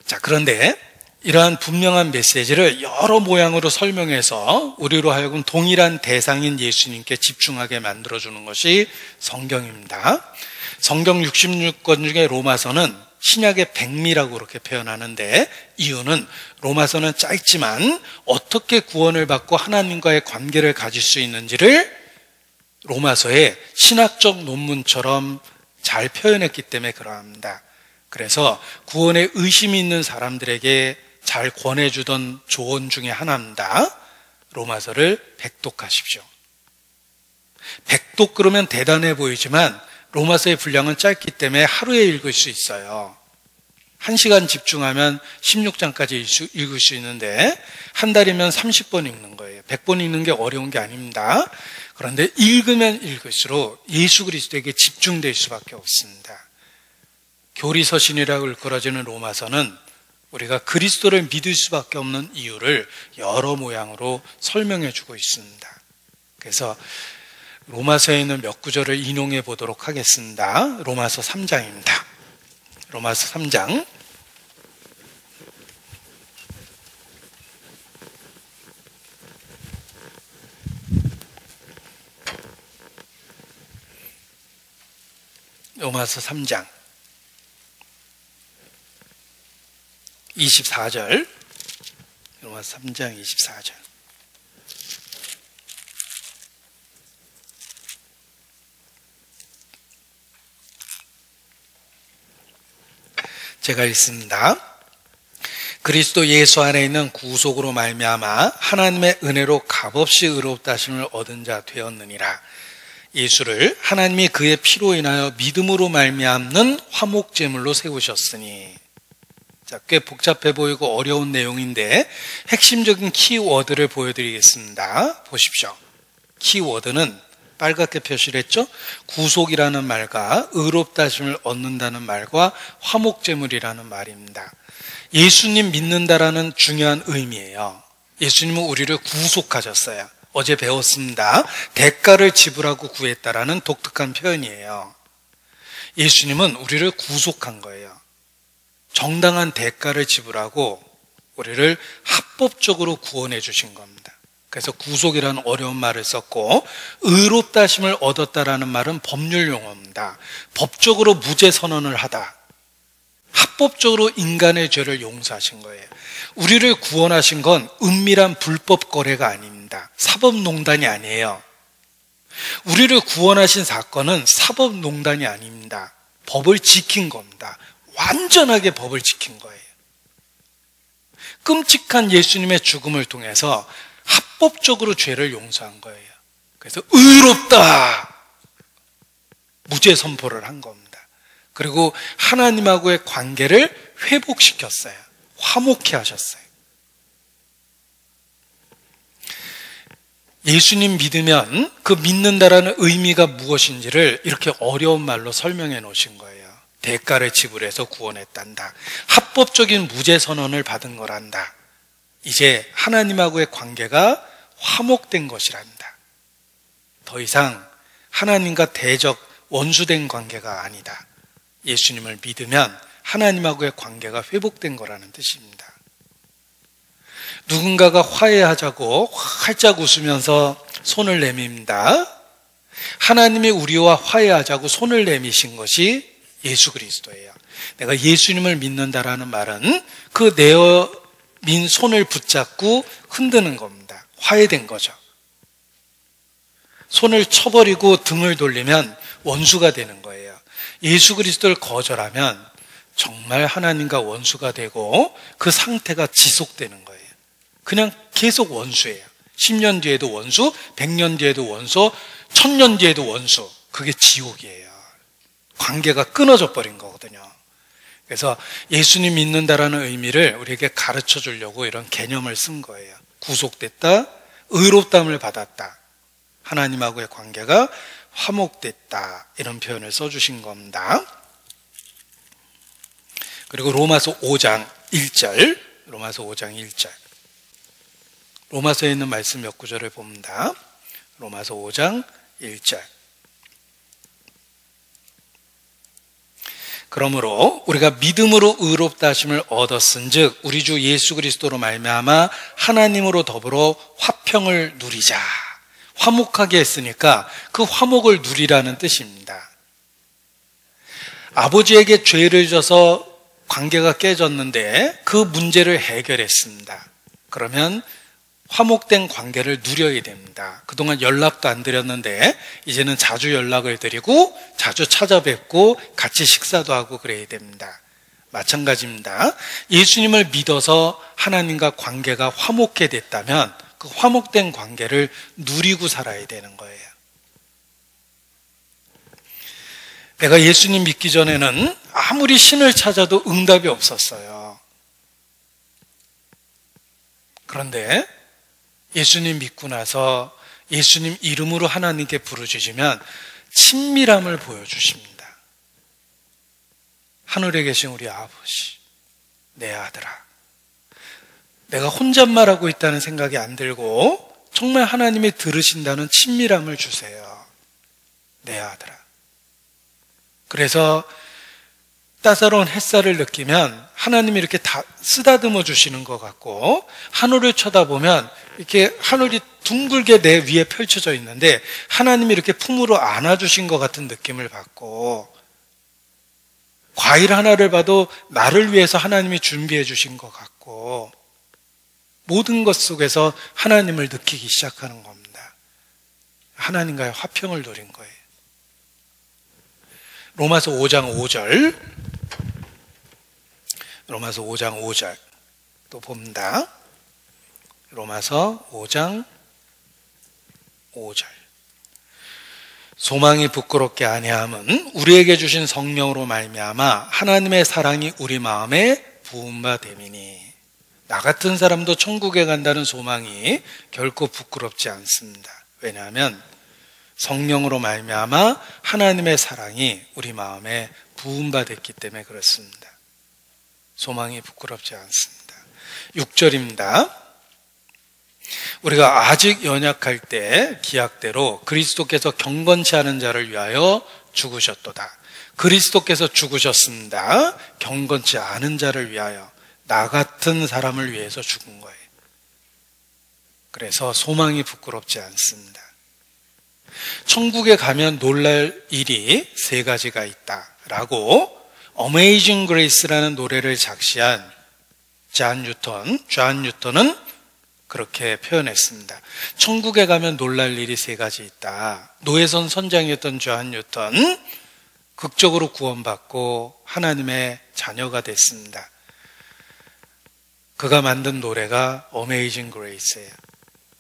자, 그런데 이러한 분명한 메시지를 여러 모양으로 설명해서 우리로 하여금 동일한 대상인 예수님께 집중하게 만들어주는 것이 성경입니다. 성경 66권 중에 로마서는 신약의 백미라고 그렇게 표현하는데, 이유는 로마서는 짧지만 어떻게 구원을 받고 하나님과의 관계를 가질 수 있는지를 로마서의 신학적 논문처럼 잘 표현했기 때문에 그러합니다. 그래서 구원에 의심이 있는 사람들에게 잘 권해주던 조언 중에 하나입니다. 로마서를 백독하십시오. 백독 그러면 대단해 보이지만 로마서의 분량은 짧기 때문에 하루에 읽을 수 있어요. 1시간 집중하면 16장까지 읽을 수 있는데 한 달이면 30번 읽는 거예요. 100번 읽는 게 어려운 게 아닙니다. 그런데 읽으면 읽을수록 예수 그리스도에게 집중될 수밖에 없습니다. 교리서신이라고 일컬어지는 로마서는 우리가 그리스도를 믿을 수밖에 없는 이유를 여러 모양으로 설명해 주고 있습니다. 그래서 로마서에 있는 몇 구절을 인용해 보도록 하겠습니다. 로마서 3장입니다. 로마서 3장 24절. 로마서 3장 24절. 제가 읽습니다. 그리스도 예수 안에 있는 구속으로 말미암아 하나님의 은혜로 값없이 의롭다 하심을 얻은 자 되었느니라. 예수를 하나님이 그의 피로 인하여 믿음으로 말미암는 화목제물로 세우셨으니. 자, 꽤 복잡해 보이고 어려운 내용인데 핵심적인 키워드를 보여드리겠습니다. 보십시오. 키워드는 빨갛게 표시를 했죠. 구속이라는 말과 의롭다 하심을 얻는다는 말과 화목제물이라는 말입니다. 예수님 믿는다라는 중요한 의미예요. 예수님은 우리를 구속하셨어요. 어제 배웠습니다. 대가를 지불하고 구했다라는 독특한 표현이에요. 예수님은 우리를 구속한 거예요. 정당한 대가를 지불하고 우리를 합법적으로 구원해 주신 겁니다. 그래서 구속이라는 어려운 말을 썼고, 의롭다 하심을 얻었다라는 말은 법률 용어입니다. 법적으로 무죄 선언을 하다. 합법적으로 인간의 죄를 용서하신 거예요. 우리를 구원하신 건 은밀한 불법 거래가 아닙니다. 사법농단이 아니에요. 우리를 구원하신 사건은 사법농단이 아닙니다. 법을 지킨 겁니다. 완전하게 법을 지킨 거예요. 끔찍한 예수님의 죽음을 통해서 합법적으로 죄를 용서한 거예요. 그래서 의롭다! 무죄 선포를 한 겁니다. 그리고 하나님하고의 관계를 회복시켰어요. 화목케 하셨어요. 예수님 믿으면 그 믿는다라는 의미가 무엇인지를 이렇게 어려운 말로 설명해 놓으신 거예요. 대가를 지불해서 구원했단다. 합법적인 무죄 선언을 받은 거란다. 이제 하나님하고의 관계가 화목된 것이란다. 더 이상 하나님과 대적 원수된 관계가 아니다. 예수님을 믿으면 하나님하고의 관계가 회복된 거라는 뜻입니다. 누군가가 화해하자고 활짝 웃으면서 손을 내밉니다. 하나님이 우리와 화해하자고 손을 내미신 것이 예수 그리스도예요. 내가 예수님을 믿는다라는 말은 그 내어민 손을 붙잡고 흔드는 겁니다. 화해된 거죠. 손을 쳐버리고 등을 돌리면 원수가 되는 거예요. 예수 그리스도를 거절하면 정말 하나님과 원수가 되고 그 상태가 지속되는 거예요. 그냥 계속 원수예요. 10년 뒤에도 원수, 100년 뒤에도 원수, 1000년 뒤에도 원수. 그게 지옥이에요. 관계가 끊어져 버린 거거든요. 그래서 예수님 믿는다라는 의미를 우리에게 가르쳐 주려고 이런 개념을 쓴 거예요. 구속됐다, 의롭다함을 받았다, 하나님하고의 관계가 화목됐다, 이런 표현을 써주신 겁니다. 그리고 로마서 5장 1절, 로마서 5장 1절. 로마서에 있는 말씀 몇 구절을 봅니다. 로마서 5장 1절. 그러므로 우리가 믿음으로 의롭다 하심을 얻었은즉 우리 주 예수 그리스도로 말미암아 하나님으로 더불어 화평을 누리자. 화목하게 했으니까 그 화목을 누리라는 뜻입니다. 아버지에게 죄를 져서 관계가 깨졌는데 그 문제를 해결했습니다. 그러면 화목된 관계를 누려야 됩니다. 그동안 연락도 안 드렸는데 이제는 자주 연락을 드리고 자주 찾아뵙고 같이 식사도 하고 그래야 됩니다. 마찬가지입니다. 예수님을 믿어서 하나님과 관계가 화목해 됐다면 그 화목된 관계를 누리고 살아야 되는 거예요. 내가 예수님 믿기 전에는 아무리 신을 찾아도 응답이 없었어요. 그런데 예수님 믿고 나서 예수님 이름으로 하나님께 부르짖으면 친밀함을 보여주십니다. 하늘에 계신 우리 아버지, 내 아들아, 내가 혼잣말하고 있다는 생각이 안 들고 정말 하나님이 들으신다는 친밀함을 주세요. 내 아들아. 그래서 따사로운 햇살을 느끼면 하나님이 이렇게 다 쓰다듬어 주시는 것 같고, 하늘을 쳐다보면 이렇게 하늘이 둥글게 내 위에 펼쳐져 있는데 하나님이 이렇게 품으로 안아주신 것 같은 느낌을 받고, 과일 하나를 봐도 나를 위해서 하나님이 준비해 주신 것 같고, 모든 것 속에서 하나님을 느끼기 시작하는 겁니다. 하나님과의 화평을 누린 거예요. 로마서 5장 5절, 로마서 5장 5절 또 봅니다. 로마서 5장 5절. 소망이 부끄럽게 아니함은 우리에게 주신 성령으로 말미암아 하나님의 사랑이 우리 마음에 부은 바 됨이니. 나 같은 사람도 천국에 간다는 소망이 결코 부끄럽지 않습니다. 왜냐하면 성령으로 말미암아 하나님의 사랑이 우리 마음에 부은 바 됐기 때문에 그렇습니다. 소망이 부끄럽지 않습니다. 6절입니다. 우리가 아직 연약할 때 기약대로 그리스도께서 경건치 않은 자를 위하여 죽으셨도다. 그리스도께서 죽으셨습니다. 경건치 않은 자를 위하여, 나 같은 사람을 위해서 죽은 거예요. 그래서 소망이 부끄럽지 않습니다. 천국에 가면 놀랄 일이 세 가지가 있다라고 Amazing Grace라는 노래를 작시한 존 뉴턴은 그렇게 표현했습니다. 천국에 가면 놀랄 일이 세 가지 있다. 노예선 선장이었던 존 뉴턴, 극적으로 구원받고 하나님의 자녀가 됐습니다. 그가 만든 노래가 Amazing Grace예요.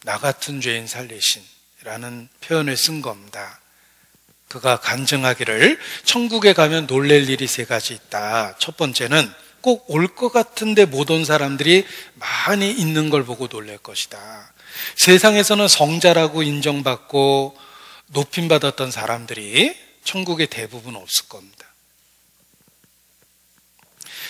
나 같은 죄인 살리신 라는 표현을 쓴 겁니다. 그가 간증하기를 천국에 가면 놀랄 일이 세 가지 있다. 첫 번째는 꼭 올 것 같은데 못 온 사람들이 많이 있는 걸 보고 놀랄 것이다. 세상에서는 성자라고 인정받고 높임받았던 사람들이 천국에 대부분 없을 겁니다.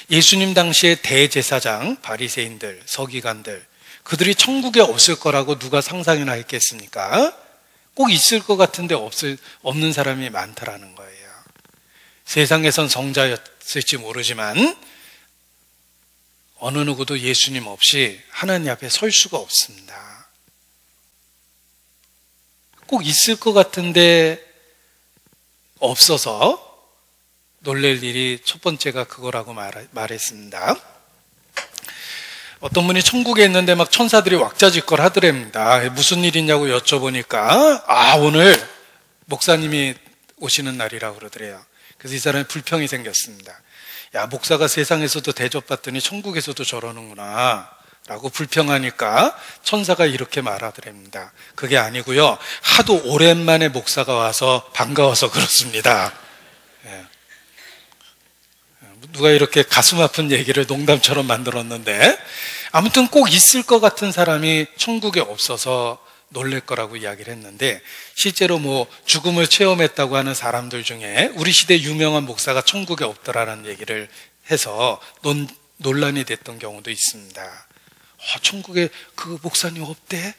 예수님 당시의 대제사장, 바리새인들, 서기관들, 그들이 천국에 없을 거라고 누가 상상이나 했겠습니까? 꼭 있을 것 같은데 없는 사람이 많다라는 거예요. 세상에선 성자였을지 모르지만 어느 누구도 예수님 없이 하나님 앞에 설 수가 없습니다. 꼭 있을 것 같은데 없어서 놀랄 일이 첫 번째가 그거라고 말했습니다. 어떤 분이 천국에 있는데 막 천사들이 왁자지껄 하더랍니다. 무슨 일이냐고 여쭤보니까 오늘 목사님이 오시는 날이라고 그러더래요. 그래서 이 사람이 불평이 생겼습니다. 야, 목사가 세상에서도 대접받더니 천국에서도 저러는구나 라고 불평하니까 천사가 이렇게 말하더랍니다. 그게 아니고요, 하도 오랜만에 목사가 와서 반가워서 그렇습니다. 예. 누가 이렇게 가슴 아픈 얘기를 농담처럼 만들었는데, 아무튼 꼭 있을 것 같은 사람이 천국에 없어서 놀랄 거라고 이야기를 했는데, 실제로 죽음을 체험했다고 하는 사람들 중에 우리 시대 유명한 목사가 천국에 없더라는 얘기를 해서 논란이 됐던 경우도 있습니다. 천국에 그 목사님 없대?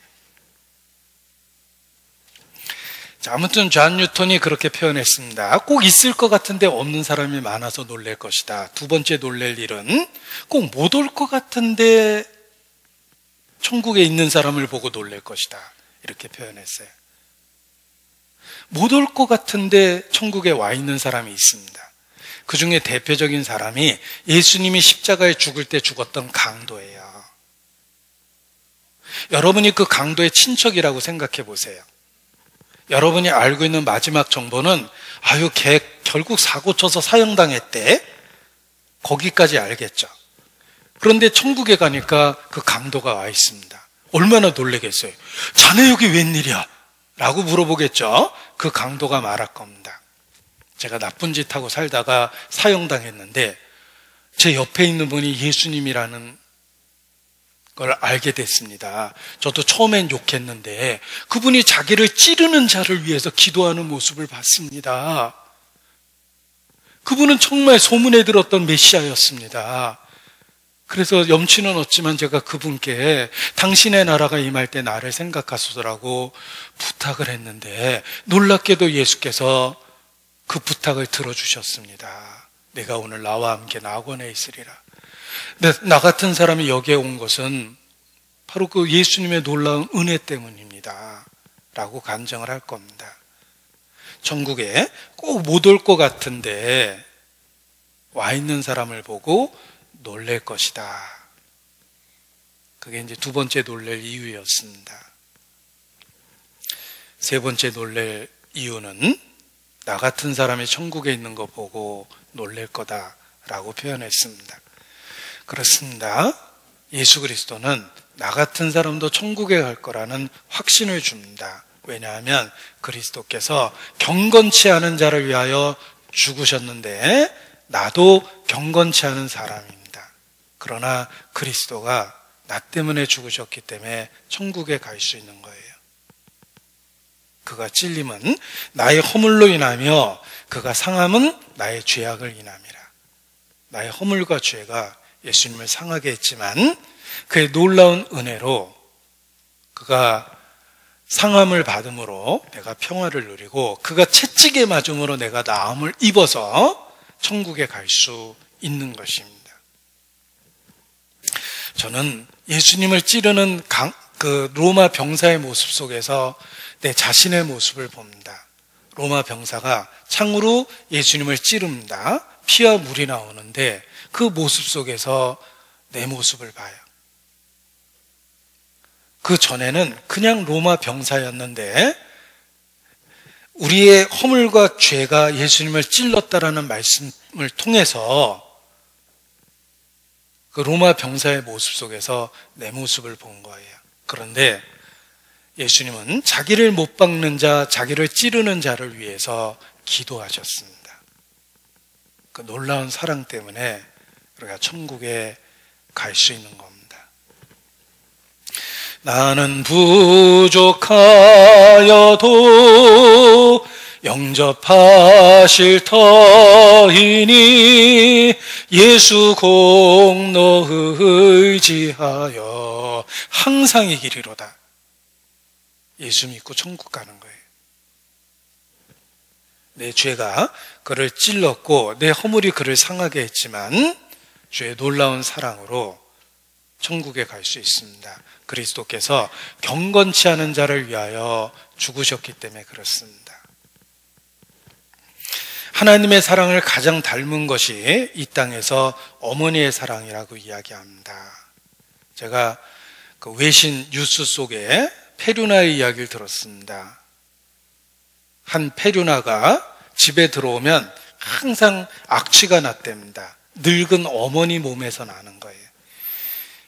자, 아무튼 존 뉴턴이 그렇게 표현했습니다. 꼭 있을 것 같은데 없는 사람이 많아서 놀랄 것이다. 두 번째 놀랄 일은 꼭 못 올 것 같은데 천국에 있는 사람을 보고 놀랄 것이다. 이렇게 표현했어요. 못 올 것 같은데 천국에 와 있는 사람이 있습니다. 그 중에 대표적인 사람이 예수님이 십자가에 죽을 때 죽었던 강도예요. 여러분이 그 강도의 친척이라고 생각해 보세요. 여러분이 알고 있는 마지막 정보는 걔 결국 사고 쳐서 사형당했대. 거기까지 알겠죠. 그런데 천국에 가니까 그 강도가 와 있습니다. 얼마나 놀라겠어요. 자네 여기 웬일이야? 라고 물어보겠죠. 그 강도가 말할 겁니다. 제가 나쁜 짓 하고 살다가 사형당했는데 제 옆에 있는 분이 예수님이라는 걸 알게 됐습니다. 저도 처음엔 욕했는데 그분이 자기를 찌르는 자를 위해서 기도하는 모습을 봤습니다. 그분은 정말 소문에 들었던 메시아였습니다. 그래서 염치는 없지만 제가 그분께 당신의 나라가 임할 때 나를 생각하소서라고 부탁을 했는데, 놀랍게도 예수께서 그 부탁을 들어주셨습니다. 내가 오늘 나와 함께 낙원에 있으리라. 근데 나 같은 사람이 여기에 온 것은 바로 그 예수님의 놀라운 은혜 때문입니다 라고 간증을 할 겁니다. 천국에 꼭 못 올 것 같은데 와 있는 사람을 보고 놀랄 것이다. 그게 이제 두 번째 놀랄 이유였습니다. 세 번째 놀랄 이유는 나 같은 사람이 천국에 있는 거 보고 놀랄 거다라고 표현했습니다. 그렇습니다. 예수 그리스도는 나 같은 사람도 천국에 갈 거라는 확신을 줍니다. 왜냐하면 그리스도께서 경건치 않은 자를 위하여 죽으셨는데 나도 경건치 않은 사람입니다. 그러나 그리스도가 나 때문에 죽으셨기 때문에 천국에 갈 수 있는 거예요. 그가 찔림은 나의 허물로 인하며 그가 상함은 나의 죄악을 인함이라. 나의 허물과 죄가 예수님을 상하게 했지만 그의 놀라운 은혜로 그가 상함을 받음으로 내가 평화를 누리고 그가 채찍에 맞음으로 내가 나음을 입어서 천국에 갈 수 있는 것입니다. 저는 예수님을 찌르는 그 로마 병사의 모습 속에서 내 자신의 모습을 봅니다. 로마 병사가 창으로 예수님을 찌릅니다. 피와 물이 나오는데 그 모습 속에서 내 모습을 봐요. 그 전에는 그냥 로마 병사였는데 우리의 허물과 죄가 예수님을 찔렀다라는 말씀을 통해서 그 로마 병사의 모습 속에서 내 모습을 본 거예요. 그런데 예수님은 자기를 못 박는 자, 자기를 찌르는 자를 위해서 기도하셨습니다. 그 놀라운 사랑 때문에 우리가 천국에 갈 수 있는 겁니다. 나는 부족하여도 영접하실 터이니 예수 공로 의지하여 항상 이기리로다. 예수 믿고 천국 가는 거예요. 내 죄가 그를 찔렀고 내 허물이 그를 상하게 했지만 주의 놀라운 사랑으로 천국에 갈 수 있습니다. 그리스도께서 경건치 않은 자를 위하여 죽으셨기 때문에 그렇습니다. 하나님의 사랑을 가장 닮은 것이 이 땅에서 어머니의 사랑이라고 이야기합니다. 제가 그 외신 뉴스 속에 페류나의 이야기를 들었습니다. 한 페류나가 집에 들어오면 항상 악취가 났답니다. 늙은 어머니 몸에서 나는 거예요.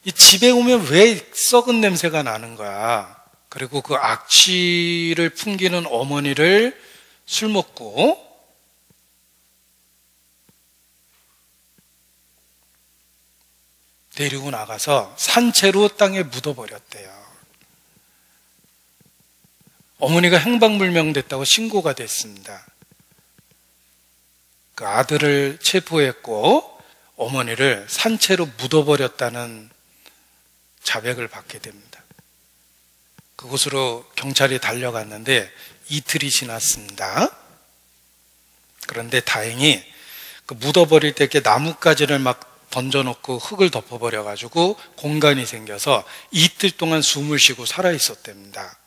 이 집에 오면 왜 썩은 냄새가 나는 거야? 그리고 그 악취를 풍기는 어머니를 술 먹고 데리고 나가서 산채로 땅에 묻어버렸대요. 어머니가 행방불명됐다고 신고가 됐습니다. 그 아들을 체포했고 어머니를 산채로 묻어버렸다는 자백을 받게 됩니다. 그곳으로 경찰이 달려갔는데 이틀이 지났습니다. 그런데 다행히 그 묻어버릴 때 이렇게 나뭇가지를 막 던져놓고 흙을 덮어버려가지고 공간이 생겨서 이틀 동안 숨을 쉬고 살아있었답니다.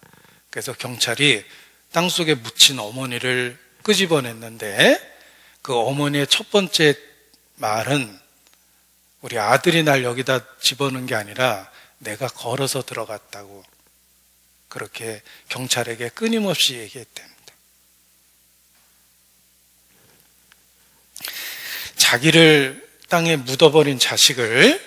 그래서 경찰이 땅속에 묻힌 어머니를 끄집어냈는데 그 어머니의 첫 번째 말은 우리 아들이 날 여기다 집어넣은 게 아니라 내가 걸어서 들어갔다고 그렇게 경찰에게 끊임없이 얘기했답니다. 자기를 땅에 묻어버린 자식을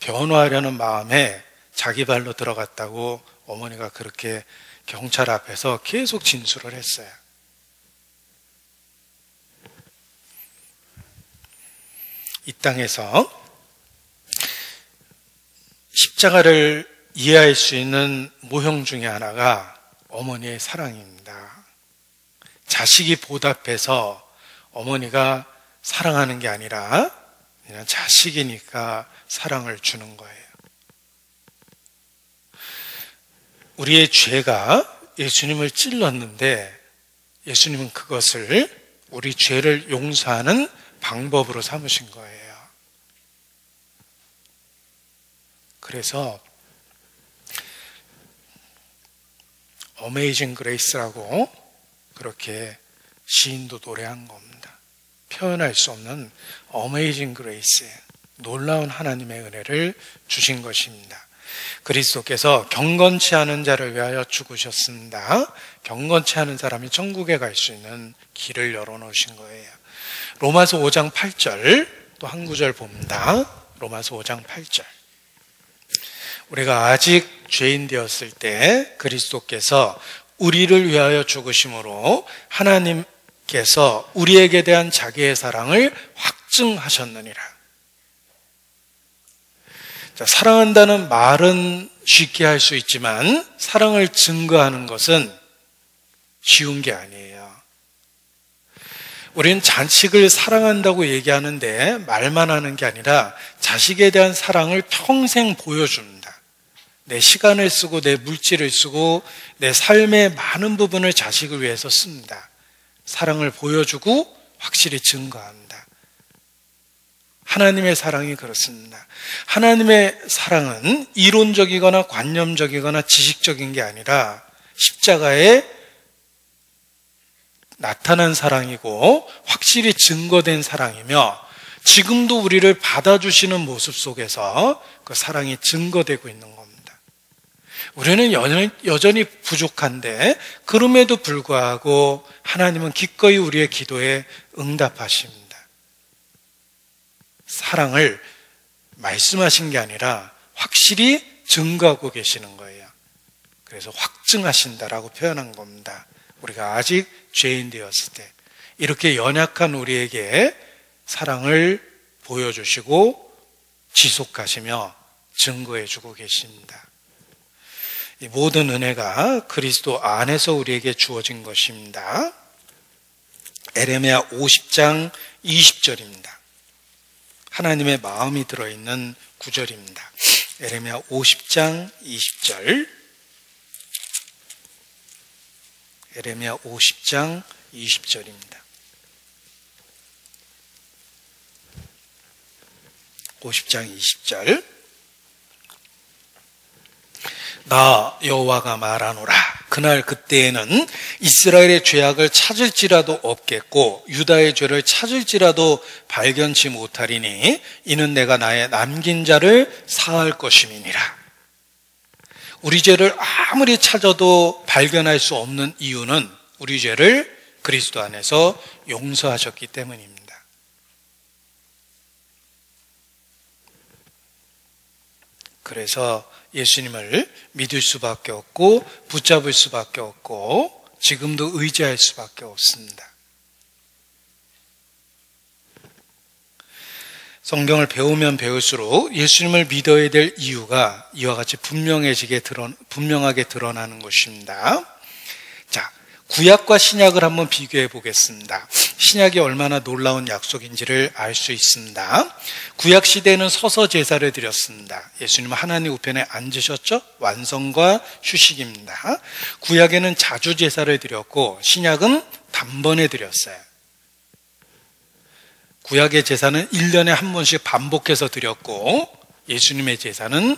변호하려는 마음에 자기 발로 들어갔다고 어머니가 그렇게 경찰 앞에서 계속 진술을 했어요. 이 땅에서 십자가를 이해할 수 있는 모형 중에 하나가 어머니의 사랑입니다. 자식이 보답해서 어머니가 사랑하는 게 아니라 그냥 자식이니까 사랑을 주는 거예요. 우리의 죄가 예수님을 찔렀는데 예수님은 그것을 우리 죄를 용서하는 방법으로 삼으신 거예요. 그래서 어메이징 그레이스라고 그렇게 시인도 노래한 겁니다. 표현할 수 없는 어메이징 그레이스의 놀라운 하나님의 은혜를 주신 것입니다. 그리스도께서 경건치 않은 자를 위하여 죽으셨습니다. 경건치 않은 사람이 천국에 갈 수 있는 길을 열어놓으신 거예요. 로마서 5장 8절 또 한 구절 봅니다. 로마서 5장 8절. 우리가 아직 죄인 되었을 때 그리스도께서 우리를 위하여 죽으심으로 하나님께서 우리에게 대한 자기의 사랑을 확증하셨느니라. 자, 사랑한다는 말은 쉽게 할 수 있지만 사랑을 증거하는 것은 쉬운 게 아니에요. 우리는 자식을 사랑한다고 얘기하는데 말만 하는 게 아니라 자식에 대한 사랑을 평생 보여줍니다. 내 시간을 쓰고 내 물질을 쓰고 내 삶의 많은 부분을 자식을 위해서 씁니다. 사랑을 보여주고 확실히 증거합니다. 하나님의 사랑이 그렇습니다. 하나님의 사랑은 이론적이거나 관념적이거나 지식적인 게 아니라 십자가에 나타난 사랑이고 확실히 증거된 사랑이며 지금도 우리를 받아주시는 모습 속에서 그 사랑이 증거되고 있는 겁니다. 우리는 여전히 부족한데 그럼에도 불구하고 하나님은 기꺼이 우리의 기도에 응답하십니다. 사랑을 말씀하신 게 아니라 확실히 증거하고 계시는 거예요. 그래서 확증하신다라고 표현한 겁니다. 우리가 아직 죄인 되었을 때 이렇게 연약한 우리에게 사랑을 보여주시고 지속하시며 증거해주고 계십니다. 이 모든 은혜가 그리스도 안에서 우리에게 주어진 것입니다. 에레미야 50장 20절입니다. 하나님의 마음이 들어있는 구절입니다. 에레미야 50장 20절. 에레미야 50장 20절입니다. 50장 20절. 나 여호와가 말하노라. 그날 그때에는 이스라엘의 죄악을 찾을지라도 없겠고 유다의 죄를 찾을지라도 발견치 못하리니 이는 내가 나의 남긴 자를 사할 것임이니라. 우리 죄를 아무리 찾아도 발견할 수 없는 이유는 우리 죄를 그리스도 안에서 용서하셨기 때문입니다. 그래서 예수님을 믿을 수밖에 없고 붙잡을 수밖에 없고 지금도 의지할 수밖에 없습니다. 성경을 배우면 배울수록 예수님을 믿어야 될 이유가 이와 같이 분명하게 드러나는 것입니다. 자, 구약과 신약을 한번 비교해 보겠습니다. 신약이 얼마나 놀라운 약속인지를 알 수 있습니다. 구약 시대에는 서서 제사를 드렸습니다. 예수님은 하나님 우편에 앉으셨죠? 완성과 휴식입니다. 구약에는 자주 제사를 드렸고 신약은 단번에 드렸어요. 구약의 제사는 1년에 한 번씩 반복해서 드렸고 예수님의 제사는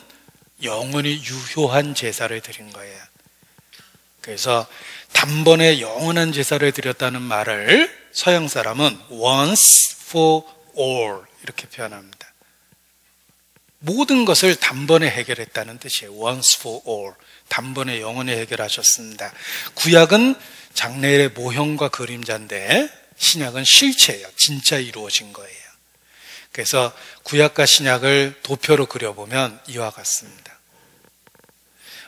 영원히 유효한 제사를 드린 거예요. 그래서 단번에 영원한 제사를 드렸다는 말을 서양 사람은 once for all 이렇게 표현합니다. 모든 것을 단번에 해결했다는 뜻이에요. once for all. 단번에 영원히 해결하셨습니다. 구약은 장래의 모형과 그림자인데 신약은 실체예요. 진짜 이루어진 거예요. 그래서 구약과 신약을 도표로 그려보면 이와 같습니다.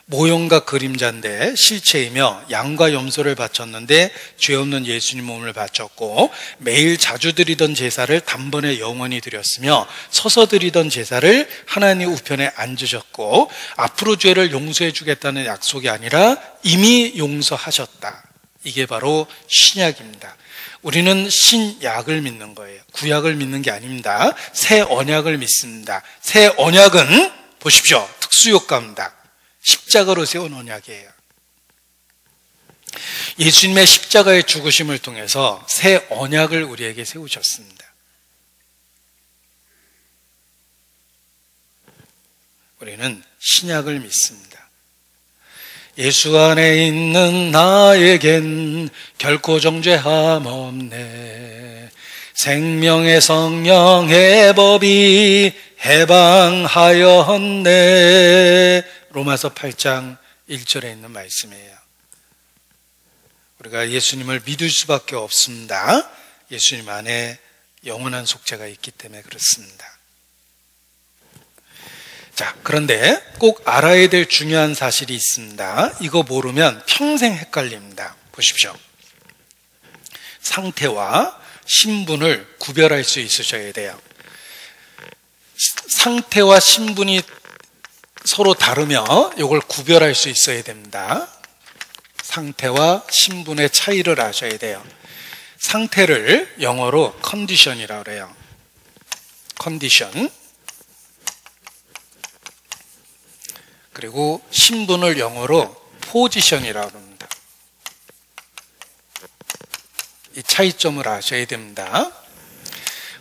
모형과 그림자인데 실체이며 양과 염소를 바쳤는데 죄 없는 예수님 몸을 바쳤고 매일 자주 드리던 제사를 단번에 영원히 드렸으며 서서 드리던 제사를 하나님 우편에 앉으셨고 앞으로 죄를 용서해 주겠다는 약속이 아니라 이미 용서하셨다. 이게 바로 신약입니다. 우리는 신약을 믿는 거예요. 구약을 믿는 게 아닙니다. 새 언약을 믿습니다. 새 언약은 보십시오. 특수효과입니다. 십자가로 세운 언약이에요. 예수님의 십자가의 죽으심을 통해서 새 언약을 우리에게 세우셨습니다. 우리는 신약을 믿습니다. 예수 안에 있는 나에겐 결코 정죄함 없네. 생명의 성령의 법이 해방하였네. 로마서 8장 1절에 있는 말씀이에요. 우리가 예수님을 믿을 수밖에 없습니다. 예수님 안에 영원한 속죄가 있기 때문에 그렇습니다. 자, 그런데 꼭 알아야 될 중요한 사실이 있습니다. 이거 모르면 평생 헷갈립니다. 보십시오. 상태와 신분을 구별할 수 있으셔야 돼요. 상태와 신분이 서로 다르며 이걸 구별할 수 있어야 됩니다. 상태와 신분의 차이를 아셔야 돼요. 상태를 영어로 컨디션이라고 해요. 컨디션. 그리고 신분을 영어로 포지션이라고 합니다. 이 차이점을 아셔야 됩니다.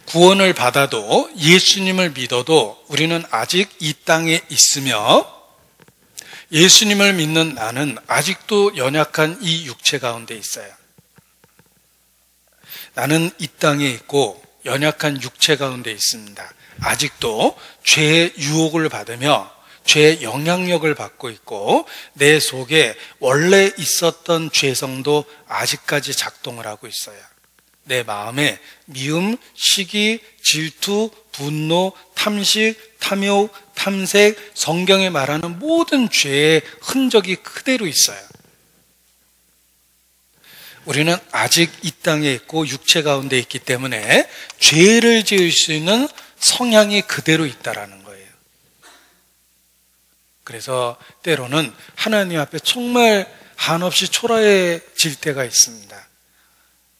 구원을 받아도 예수님을 믿어도 우리는 아직 이 땅에 있으며 예수님을 믿는 나는 아직도 연약한 이 육체 가운데 있어요. 나는 이 땅에 있고 연약한 육체 가운데 있습니다. 아직도 죄의 유혹을 받으며 죄의 영향력을 받고 있고 내 속에 원래 있었던 죄성도 아직까지 작동을 하고 있어요. 내 마음에 미움, 시기, 질투, 분노, 탐식, 탐욕, 탐색, 성경에 말하는 모든 죄의 흔적이 그대로 있어요. 우리는 아직 이 땅에 있고 육체 가운데 있기 때문에 죄를 지을 수 있는 성향이 그대로 있다라는 거예요. 그래서 때로는 하나님 앞에 정말 한없이 초라해질 때가 있습니다.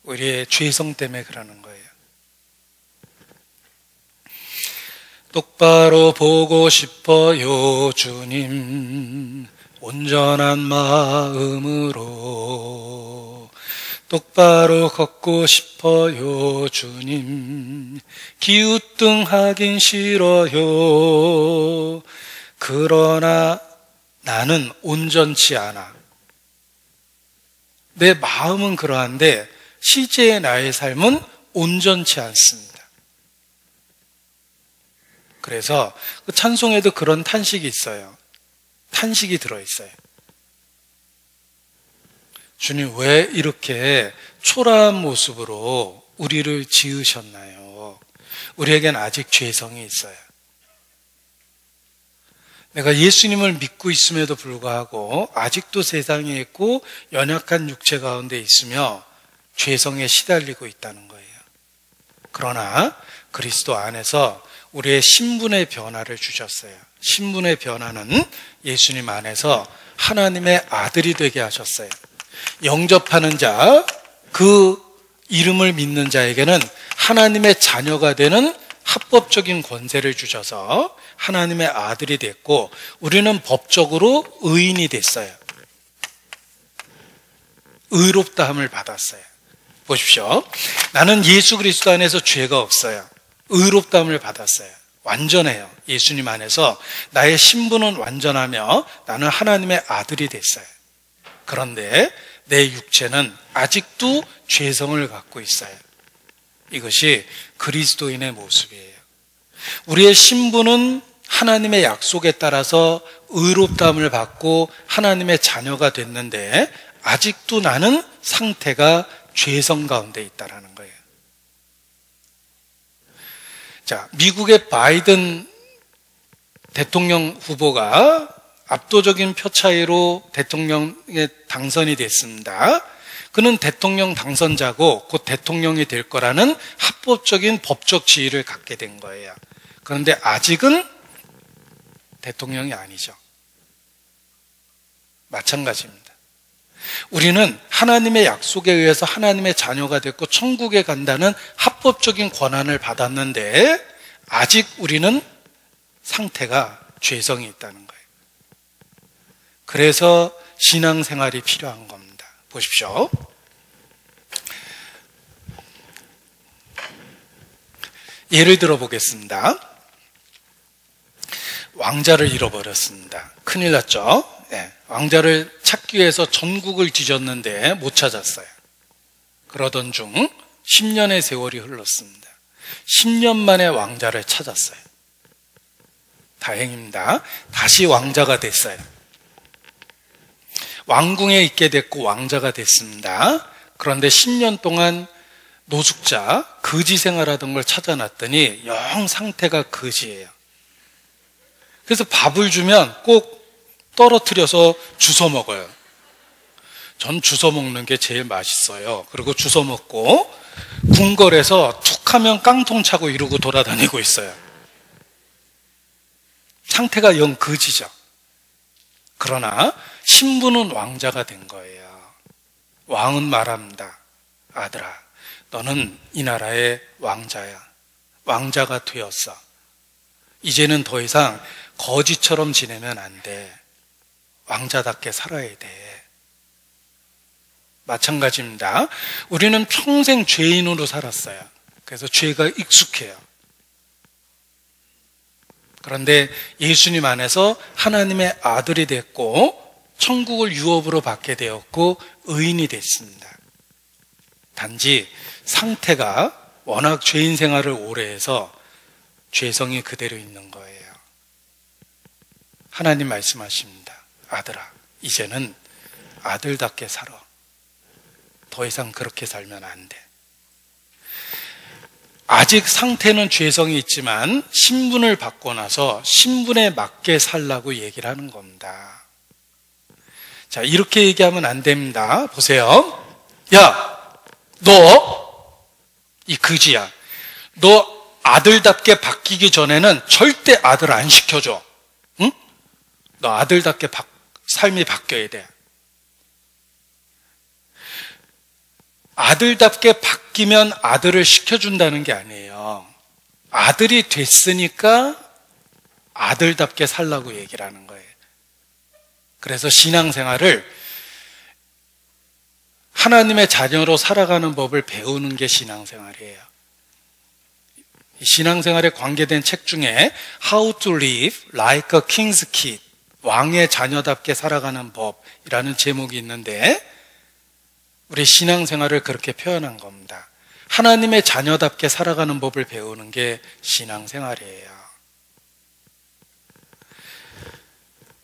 우리의 죄성 때문에 그러는 거예요. 똑바로 보고 싶어요, 주님. 온전한 마음으로 똑바로 걷고 싶어요, 주님. 기우뚱하긴 싫어요. 그러나 나는 온전치 않아. 내 마음은 그러한데 실제의 나의 삶은 온전치 않습니다. 그래서 그 찬송에도 그런 탄식이 있어요. 탄식이 들어있어요. 주님, 왜 이렇게 초라한 모습으로 우리를 지으셨나요? 우리에겐 아직 죄성이 있어요. 내가 예수님을 믿고 있음에도 불구하고 아직도 세상에 있고 연약한 육체 가운데 있으며 죄성에 시달리고 있다는 거예요. 그러나 그리스도 안에서 우리의 신분의 변화를 주셨어요. 신분의 변화는 예수님 안에서 하나님의 아들이 되게 하셨어요. 영접하는 자, 그 이름을 믿는 자에게는 하나님의 자녀가 되는 합법적인 권세를 주셔서 하나님의 아들이 됐고, 우리는 법적으로 의인이 됐어요. 의롭다함을 받았어요. 보십시오. 나는 예수 그리스도 안에서 죄가 없어요. 의롭다함을 받았어요. 완전해요. 예수님 안에서 나의 신분은 완전하며 나는 하나님의 아들이 됐어요. 그런데 내 육체는 아직도 죄성을 갖고 있어요. 이것이 그리스도인의 모습이에요. 우리의 신분은 하나님의 약속에 따라서 의롭다함을 받고 하나님의 자녀가 됐는데 아직도 나는 상태가 죄성 가운데 있다라는 거예요. 자, 미국의 바이든 대통령 후보가 압도적인 표 차이로 대통령에 당선이 됐습니다. 그는 대통령 당선자고 곧 대통령이 될 거라는 합법적인 법적 지위를 갖게 된 거예요. 그런데 아직은 대통령이 아니죠. 마찬가지입니다. 우리는 하나님의 약속에 의해서 하나님의 자녀가 됐고 천국에 간다는 합법적인 권한을 받았는데 아직 우리는 상태가 죄성이 있다는 거예요. 그래서 신앙생활이 필요한 겁니다. 보십시오. 예를 들어 보겠습니다. 왕자를 잃어버렸습니다. 큰일 났죠? 네, 왕자를 찾기 위해서 전국을 뒤졌는데 못 찾았어요. 그러던 중 10년의 세월이 흘렀습니다. 10년 만에 왕자를 찾았어요. 다행입니다. 다시 왕자가 됐어요. 왕궁에 있게 됐고 왕자가 됐습니다. 그런데 10년 동안 노숙자, 거지 생활하던 걸 찾아놨더니 영 상태가 거지예요. 그래서 밥을 주면 꼭 떨어뜨려서 주워 먹어요. 전 주워 먹는 게 제일 맛있어요. 그리고 주워 먹고 궁궐에서 툭 하면 깡통 차고 이러고 돌아다니고 있어요. 상태가 영 거지죠. 그러나 신분은 왕자가 된 거예요. 왕은 말합니다. 아들아, 너는 이 나라의 왕자야. 왕자가 되었어. 이제는 더 이상 거지처럼 지내면 안 돼. 왕자답게 살아야 돼. 마찬가지입니다. 우리는 평생 죄인으로 살았어요. 그래서 죄가 익숙해요. 그런데 예수님 안에서 하나님의 아들이 됐고 천국을 유업으로 받게 되었고 의인이 됐습니다. 단지 상태가 워낙 죄인 생활을 오래 해서 죄성이 그대로 있는 거예요. 하나님 말씀하십니다. 아들아, 이제는 아들답게 살아. 더 이상 그렇게 살면 안 돼. 아직 상태는 죄성이 있지만 신분을 받고 나서 신분에 맞게 살라고 얘기를 하는 겁니다. 자, 이렇게 얘기하면 안 됩니다. 보세요. 야, 너, 이 그지야. 너 아들답게 바뀌기 전에는 절대 아들 안 시켜줘. 응? 너 아들답게 삶이 바뀌어야 돼. 아들답게 바뀌면 아들을 시켜준다는 게 아니에요. 아들이 됐으니까 아들답게 살라고 얘기를 하는 거예요. 그래서 신앙생활을 하나님의 자녀로 살아가는 법을 배우는 게 신앙생활이에요. 신앙생활에 관계된 책 중에 How to Live Like a King's Kid, 왕의 자녀답게 살아가는 법이라는 제목이 있는데 우리 신앙생활을 그렇게 표현한 겁니다. 하나님의 자녀답게 살아가는 법을 배우는 게 신앙생활이에요.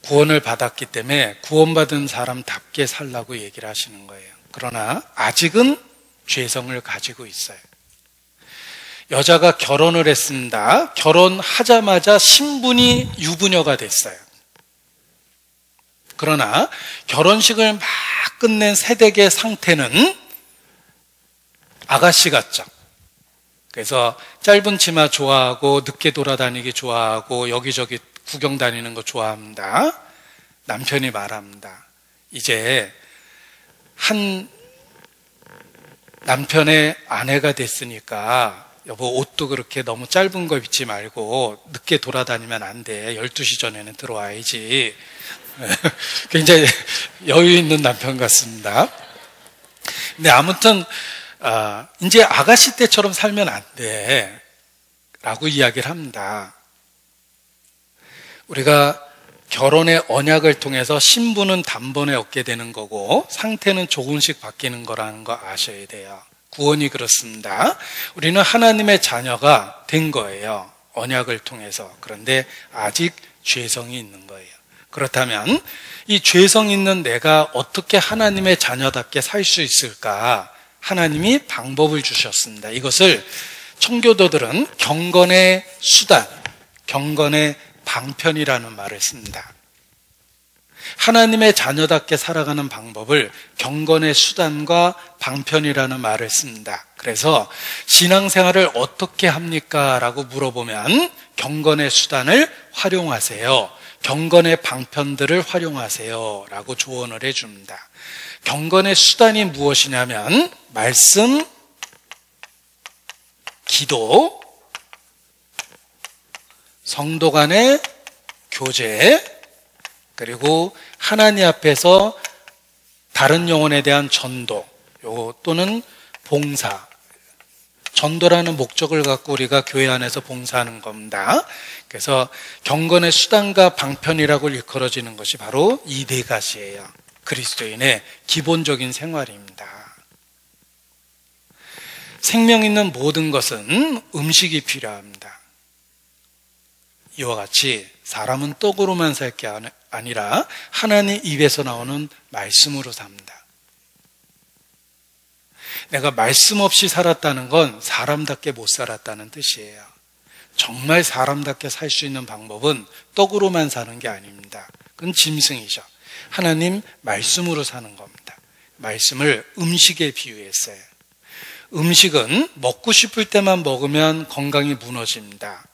구원을 받았기 때문에 구원받은 사람답게 살라고 얘기를 하시는 거예요. 그러나 아직은 죄성을 가지고 있어요. 여자가 결혼을 했습니다. 결혼하자마자 신분이 유부녀가 됐어요. 그러나 결혼식을 막 끝낸 새댁의 상태는 아가씨 같죠. 그래서 짧은 치마 좋아하고 늦게 돌아다니기 좋아하고 여기저기 구경 다니는 거 좋아합니다. 남편이 말합니다. 이제 한 남편의 아내가 됐으니까 여보 옷도 그렇게 너무 짧은 거 입지 말고 늦게 돌아다니면 안 돼. 12시 전에는 들어와야지. 굉장히 여유 있는 남편 같습니다. 근데 아무튼 이제 아가씨 때처럼 살면 안 돼 라고 이야기를 합니다. 우리가 결혼의 언약을 통해서 신분은 단번에 얻게 되는 거고 상태는 조금씩 바뀌는 거라는 거 아셔야 돼요. 구원이 그렇습니다. 우리는 하나님의 자녀가 된 거예요. 언약을 통해서. 그런데 아직 죄성이 있는 거예요. 그렇다면 이 죄성 있는 내가 어떻게 하나님의 자녀답게 살 수 있을까? 하나님이 방법을 주셨습니다. 이것을 청교도들은 경건의 수단, 경건의 방편이라는 말을 씁니다. 하나님의 자녀답게 살아가는 방법을 경건의 수단과 방편이라는 말을 씁니다. 그래서 신앙생활을 어떻게 합니까? 라고 물어보면 경건의 수단을 활용하세요. 경건의 방편들을 활용하세요. 라고 조언을 해줍니다. 경건의 수단이 무엇이냐면 말씀, 기도, 성도 간의 교제, 그리고 하나님 앞에서 다른 영혼에 대한 전도, 또는 봉사. 전도라는 목적을 갖고 우리가 교회 안에서 봉사하는 겁니다. 그래서 경건의 수단과 방편이라고 일컬어지는 것이 바로 이 네 가지예요. 그리스도인의 기본적인 생활입니다. 생명 있는 모든 것은 음식이 필요합니다. 이와 같이 사람은 떡으로만 살 게 아니라 하나님 입에서 나오는 말씀으로 삽니다. 내가 말씀 없이 살았다는 건 사람답게 못 살았다는 뜻이에요. 정말 사람답게 살 수 있는 방법은 떡으로만 사는 게 아닙니다. 그건 짐승이죠. 하나님 말씀으로 사는 겁니다. 말씀을 음식에 비유했어요. 음식은 먹고 싶을 때만 먹으면 건강이 무너집니다.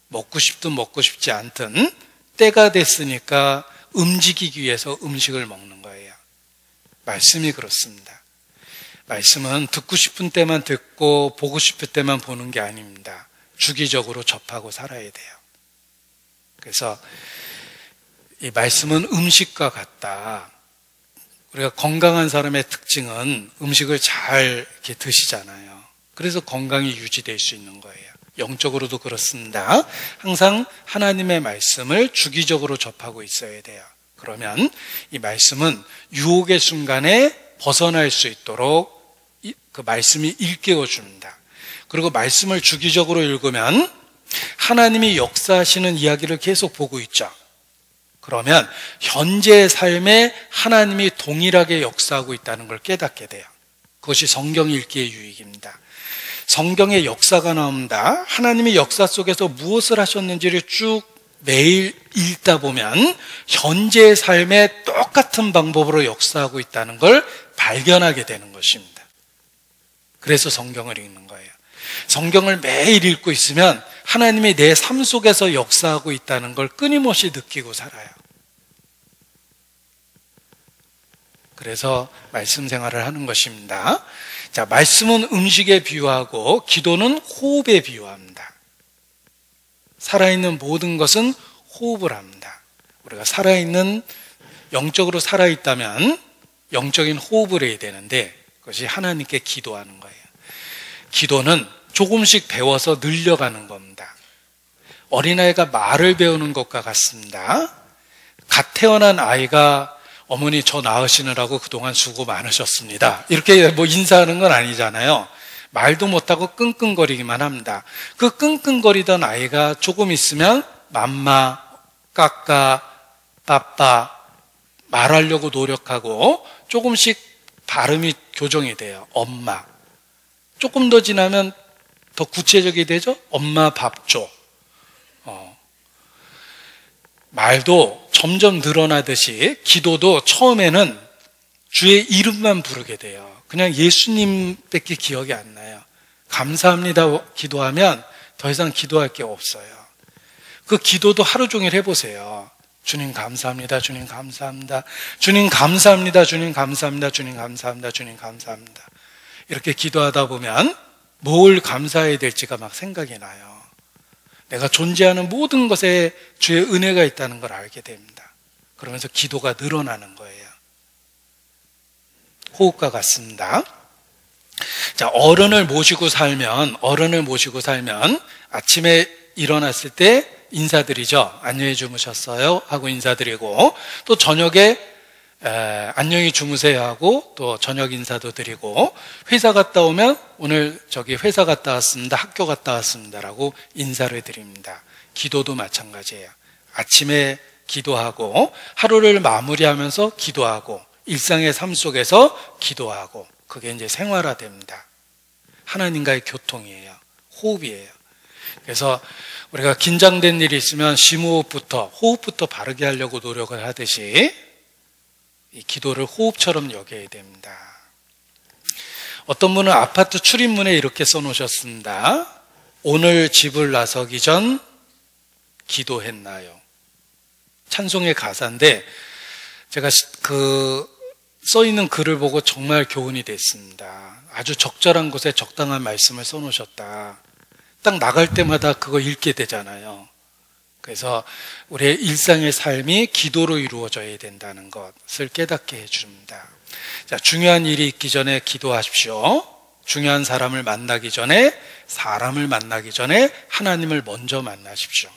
먹고 싶든 먹고 싶지 않든 때가 됐으니까 움직이기 위해서 음식을 먹는 거예요. 말씀이 그렇습니다. 말씀은 듣고 싶은 때만 듣고 보고 싶을 때만 보는 게 아닙니다. 주기적으로 접하고 살아야 돼요. 그래서 이 말씀은 음식과 같다. 우리가 건강한 사람의 특징은 음식을 잘 이렇게 드시잖아요. 그래서 건강이 유지될 수 있는 거예요. 영적으로도 그렇습니다. 항상 하나님의 말씀을 주기적으로 접하고 있어야 돼요. 그러면 이 말씀은 유혹의 순간에 벗어날 수 있도록 그 말씀이 일깨워 줍니다. 그리고 말씀을 주기적으로 읽으면 하나님이 역사하시는 이야기를 계속 보고 있죠. 그러면 현재의 삶에 하나님이 동일하게 역사하고 있다는 걸 깨닫게 돼요. 그것이 성경 읽기의 유익입니다. 성경의 역사가 나옵니다. 하나님이 역사 속에서 무엇을 하셨는지를 쭉 매일 읽다 보면 현재의 삶에 똑같은 방법으로 역사하고 있다는 걸 발견하게 되는 것입니다. 그래서 성경을 읽는 거예요. 성경을 매일 읽고 있으면 하나님이 내 삶 속에서 역사하고 있다는 걸 끊임없이 느끼고 살아요. 그래서 말씀 생활을 하는 것입니다. 자, 말씀은 음식에 비유하고 기도는 호흡에 비유합니다. 살아있는 모든 것은 호흡을 합니다. 우리가 영적으로 살아있다면 영적인 호흡을 해야 되는데 그것이 하나님께 기도하는 거예요. 기도는 조금씩 배워서 늘려가는 겁니다. 어린아이가 말을 배우는 것과 같습니다. 갓 태어난 아이가 어머니 저 낳으시느라고 그동안 수고 많으셨습니다. 이렇게 인사하는 건 아니잖아요. 말도 못하고 끙끙거리기만 합니다. 그 끙끙거리던 아이가 조금 있으면 맘마, 까까, 빠빠 말하려고 노력하고 조금씩 발음이 교정이 돼요. 엄마. 조금 더 지나면 더 구체적이 되죠. 엄마 밥 줘. 말도 점점 늘어나듯이 기도도 처음에는 주의 이름만 부르게 돼요. 그냥 예수님밖에 기억이 안 나요. 감사합니다 기도하면 더 이상 기도할 게 없어요. 그 기도도 하루 종일 해보세요. 주님 감사합니다. 주님 감사합니다. 주님 감사합니다. 주님 감사합니다. 주님 감사합니다. 주님 감사합니다. 이렇게 기도하다 보면 뭘 감사해야 될지가 막 생각이 나요. 내가 존재하는 모든 것에 주의 은혜가 있다는 걸 알게 됩니다. 그러면서 기도가 늘어나는 거예요. 호흡과 같습니다. 자, 어른을 모시고 살면 아침에 일어났을 때 인사드리죠. 안녕히 주무셨어요? 하고 인사드리고, 또 저녁에 안녕히 주무세요 하고 또 저녁 인사도 드리고, 회사 갔다 오면 오늘 저기 회사 갔다 왔습니다. 학교 갔다 왔습니다. 라고 인사를 드립니다. 기도도 마찬가지예요. 아침에 기도하고 하루를 마무리하면서 기도하고 일상의 삶 속에서 기도하고, 그게 이제 생활화됩니다. 하나님과의 교통이에요. 호흡이에요. 그래서 우리가 긴장된 일이 있으면 호흡부터 바르게 하려고 노력을 하듯이 이 기도를 호흡처럼 여겨야 됩니다. 어떤 분은 아파트 출입문에 이렇게 써놓으셨습니다. 오늘 집을 나서기 전 기도했나요? 찬송의 가사인데 제가 써있는 글을 보고 정말 교훈이 됐습니다. 아주 적절한 곳에 적당한 말씀을 써놓으셨다. 딱 나갈 때마다 그거 읽게 되잖아요. 그래서 우리의 일상의 삶이 기도로 이루어져야 된다는 것을 깨닫게 해줍니다. 자, 중요한 일이 있기 전에 기도하십시오. 중요한 사람을 만나기 전에, 하나님을 먼저 만나십시오.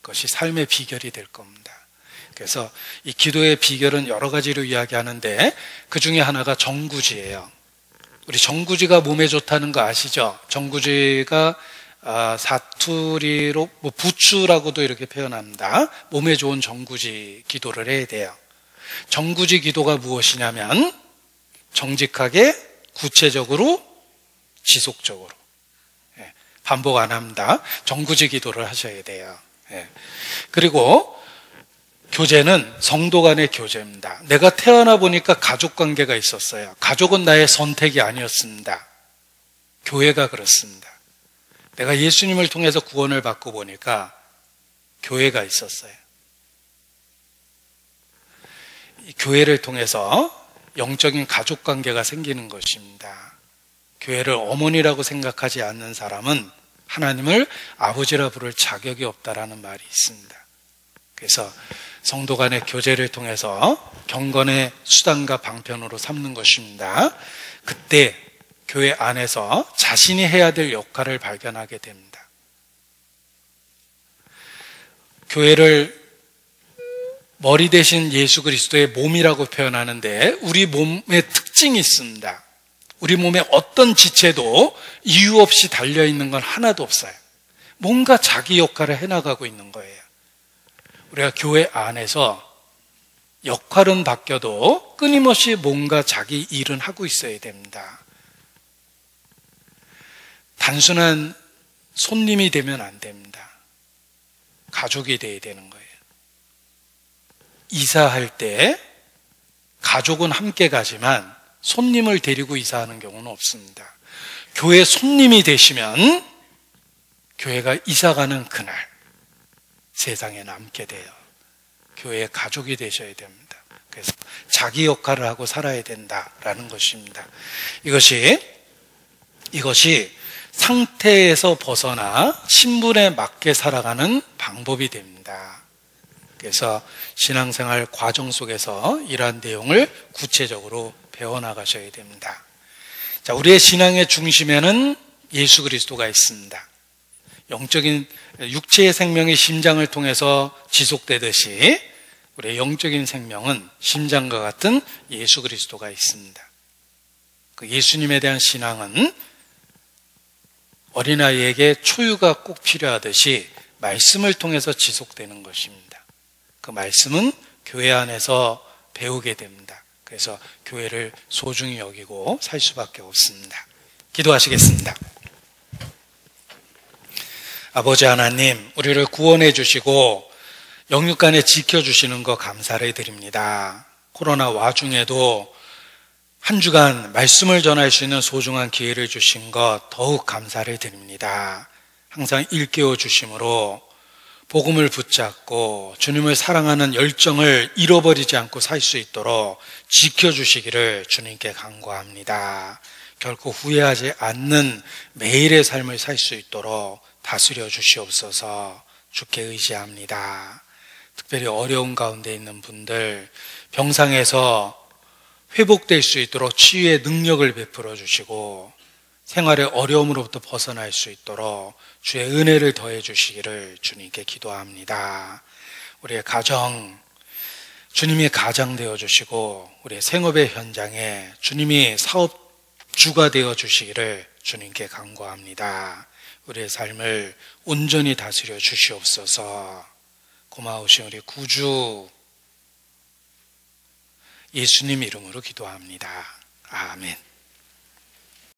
그것이 삶의 비결이 될 겁니다. 그래서 이 기도의 비결은 여러 가지로 이야기하는데 그 중에 하나가 정구지예요. 우리 정구지가 몸에 좋다는 거 아시죠? 정구지가 사투리로 부추라고도 이렇게 표현합니다. 몸에 좋은 정구지 기도를 해야 돼요. 정구지 기도가 무엇이냐면 정직하게, 구체적으로, 지속적으로, 반복 안 합니다. 정구지 기도를 하셔야 돼요. 그리고 교제는 성도 간의 교제입니다. 내가 태어나 보니까 가족 관계가 있었어요. 가족은 나의 선택이 아니었습니다. 교회가 그렇습니다. 내가 예수님을 통해서 구원을 받고 보니까 교회가 있었어요. 이 교회를 통해서 영적인 가족 관계가 생기는 것입니다. 교회를 어머니라고 생각하지 않는 사람은 하나님을 아버지라 부를 자격이 없다라는 말이 있습니다. 그래서 성도 간의 교제를 통해서 경건의 수단과 방편으로 삼는 것입니다. 그때 교회 안에서 자신이 해야 될 역할을 발견하게 됩니다. 교회를 머리 대신 예수 그리스도의 몸이라고 표현하는데 우리 몸의 특징이 있습니다. 우리 몸에 어떤 지체도 이유 없이 달려있는 건 하나도 없어요. 뭔가 자기 역할을 해나가고 있는 거예요. 우리가 교회 안에서 역할은 바뀌어도 끊임없이 뭔가 자기 일은 하고 있어야 됩니다. 단순한 손님이 되면 안 됩니다. 가족이 돼야 되는 거예요. 이사할 때 가족은 함께 가지만 손님을 데리고 이사하는 경우는 없습니다. 교회 손님이 되시면 교회가 이사가는 그날 세상에 남게 돼요. 교회의 가족이 되셔야 됩니다. 그래서 자기 역할을 하고 살아야 된다라는 것입니다. 이것이 상태에서 벗어나 신분에 맞게 살아가는 방법이 됩니다. 그래서 신앙생활 과정 속에서 이러한 내용을 구체적으로 배워나가셔야 됩니다. 자, 우리의 신앙의 중심에는 예수 그리스도가 있습니다. 영적인 육체의 생명이 심장을 통해서 지속되듯이 우리의 영적인 생명은 심장과 같은 예수 그리스도가 있습니다. 그 예수님에 대한 신앙은 어린아이에게 초유가 꼭 필요하듯이 말씀을 통해서 지속되는 것입니다. 그 말씀은 교회 안에서 배우게 됩니다. 그래서 교회를 소중히 여기고 살 수밖에 없습니다. 기도하시겠습니다. 아버지 하나님, 우리를 구원해 주시고 영육간에 지켜주시는 것 감사를 드립니다. 코로나 와중에도 한 주간 말씀을 전할 수 있는 소중한 기회를 주신 것 더욱 감사를 드립니다. 항상 일깨워 주심으로 복음을 붙잡고 주님을 사랑하는 열정을 잃어버리지 않고 살 수 있도록 지켜주시기를 주님께 간구합니다. 결코 후회하지 않는 매일의 삶을 살 수 있도록 다스려 주시옵소서. 주께 의지합니다. 특별히 어려운 가운데 있는 분들, 병상에서 회복될 수 있도록 치유의 능력을 베풀어 주시고 생활의 어려움으로부터 벗어날 수 있도록 주의 은혜를 더해 주시기를 주님께 기도합니다. 우리의 가정, 주님이 가장 되어 주시고 우리의 생업의 현장에 주님이 사업주가 되어 주시기를 주님께 간구합니다. 우리의 삶을 온전히 다스려 주시옵소서. 고마우신 우리 구주 예수님 이름으로 기도합니다. 아멘.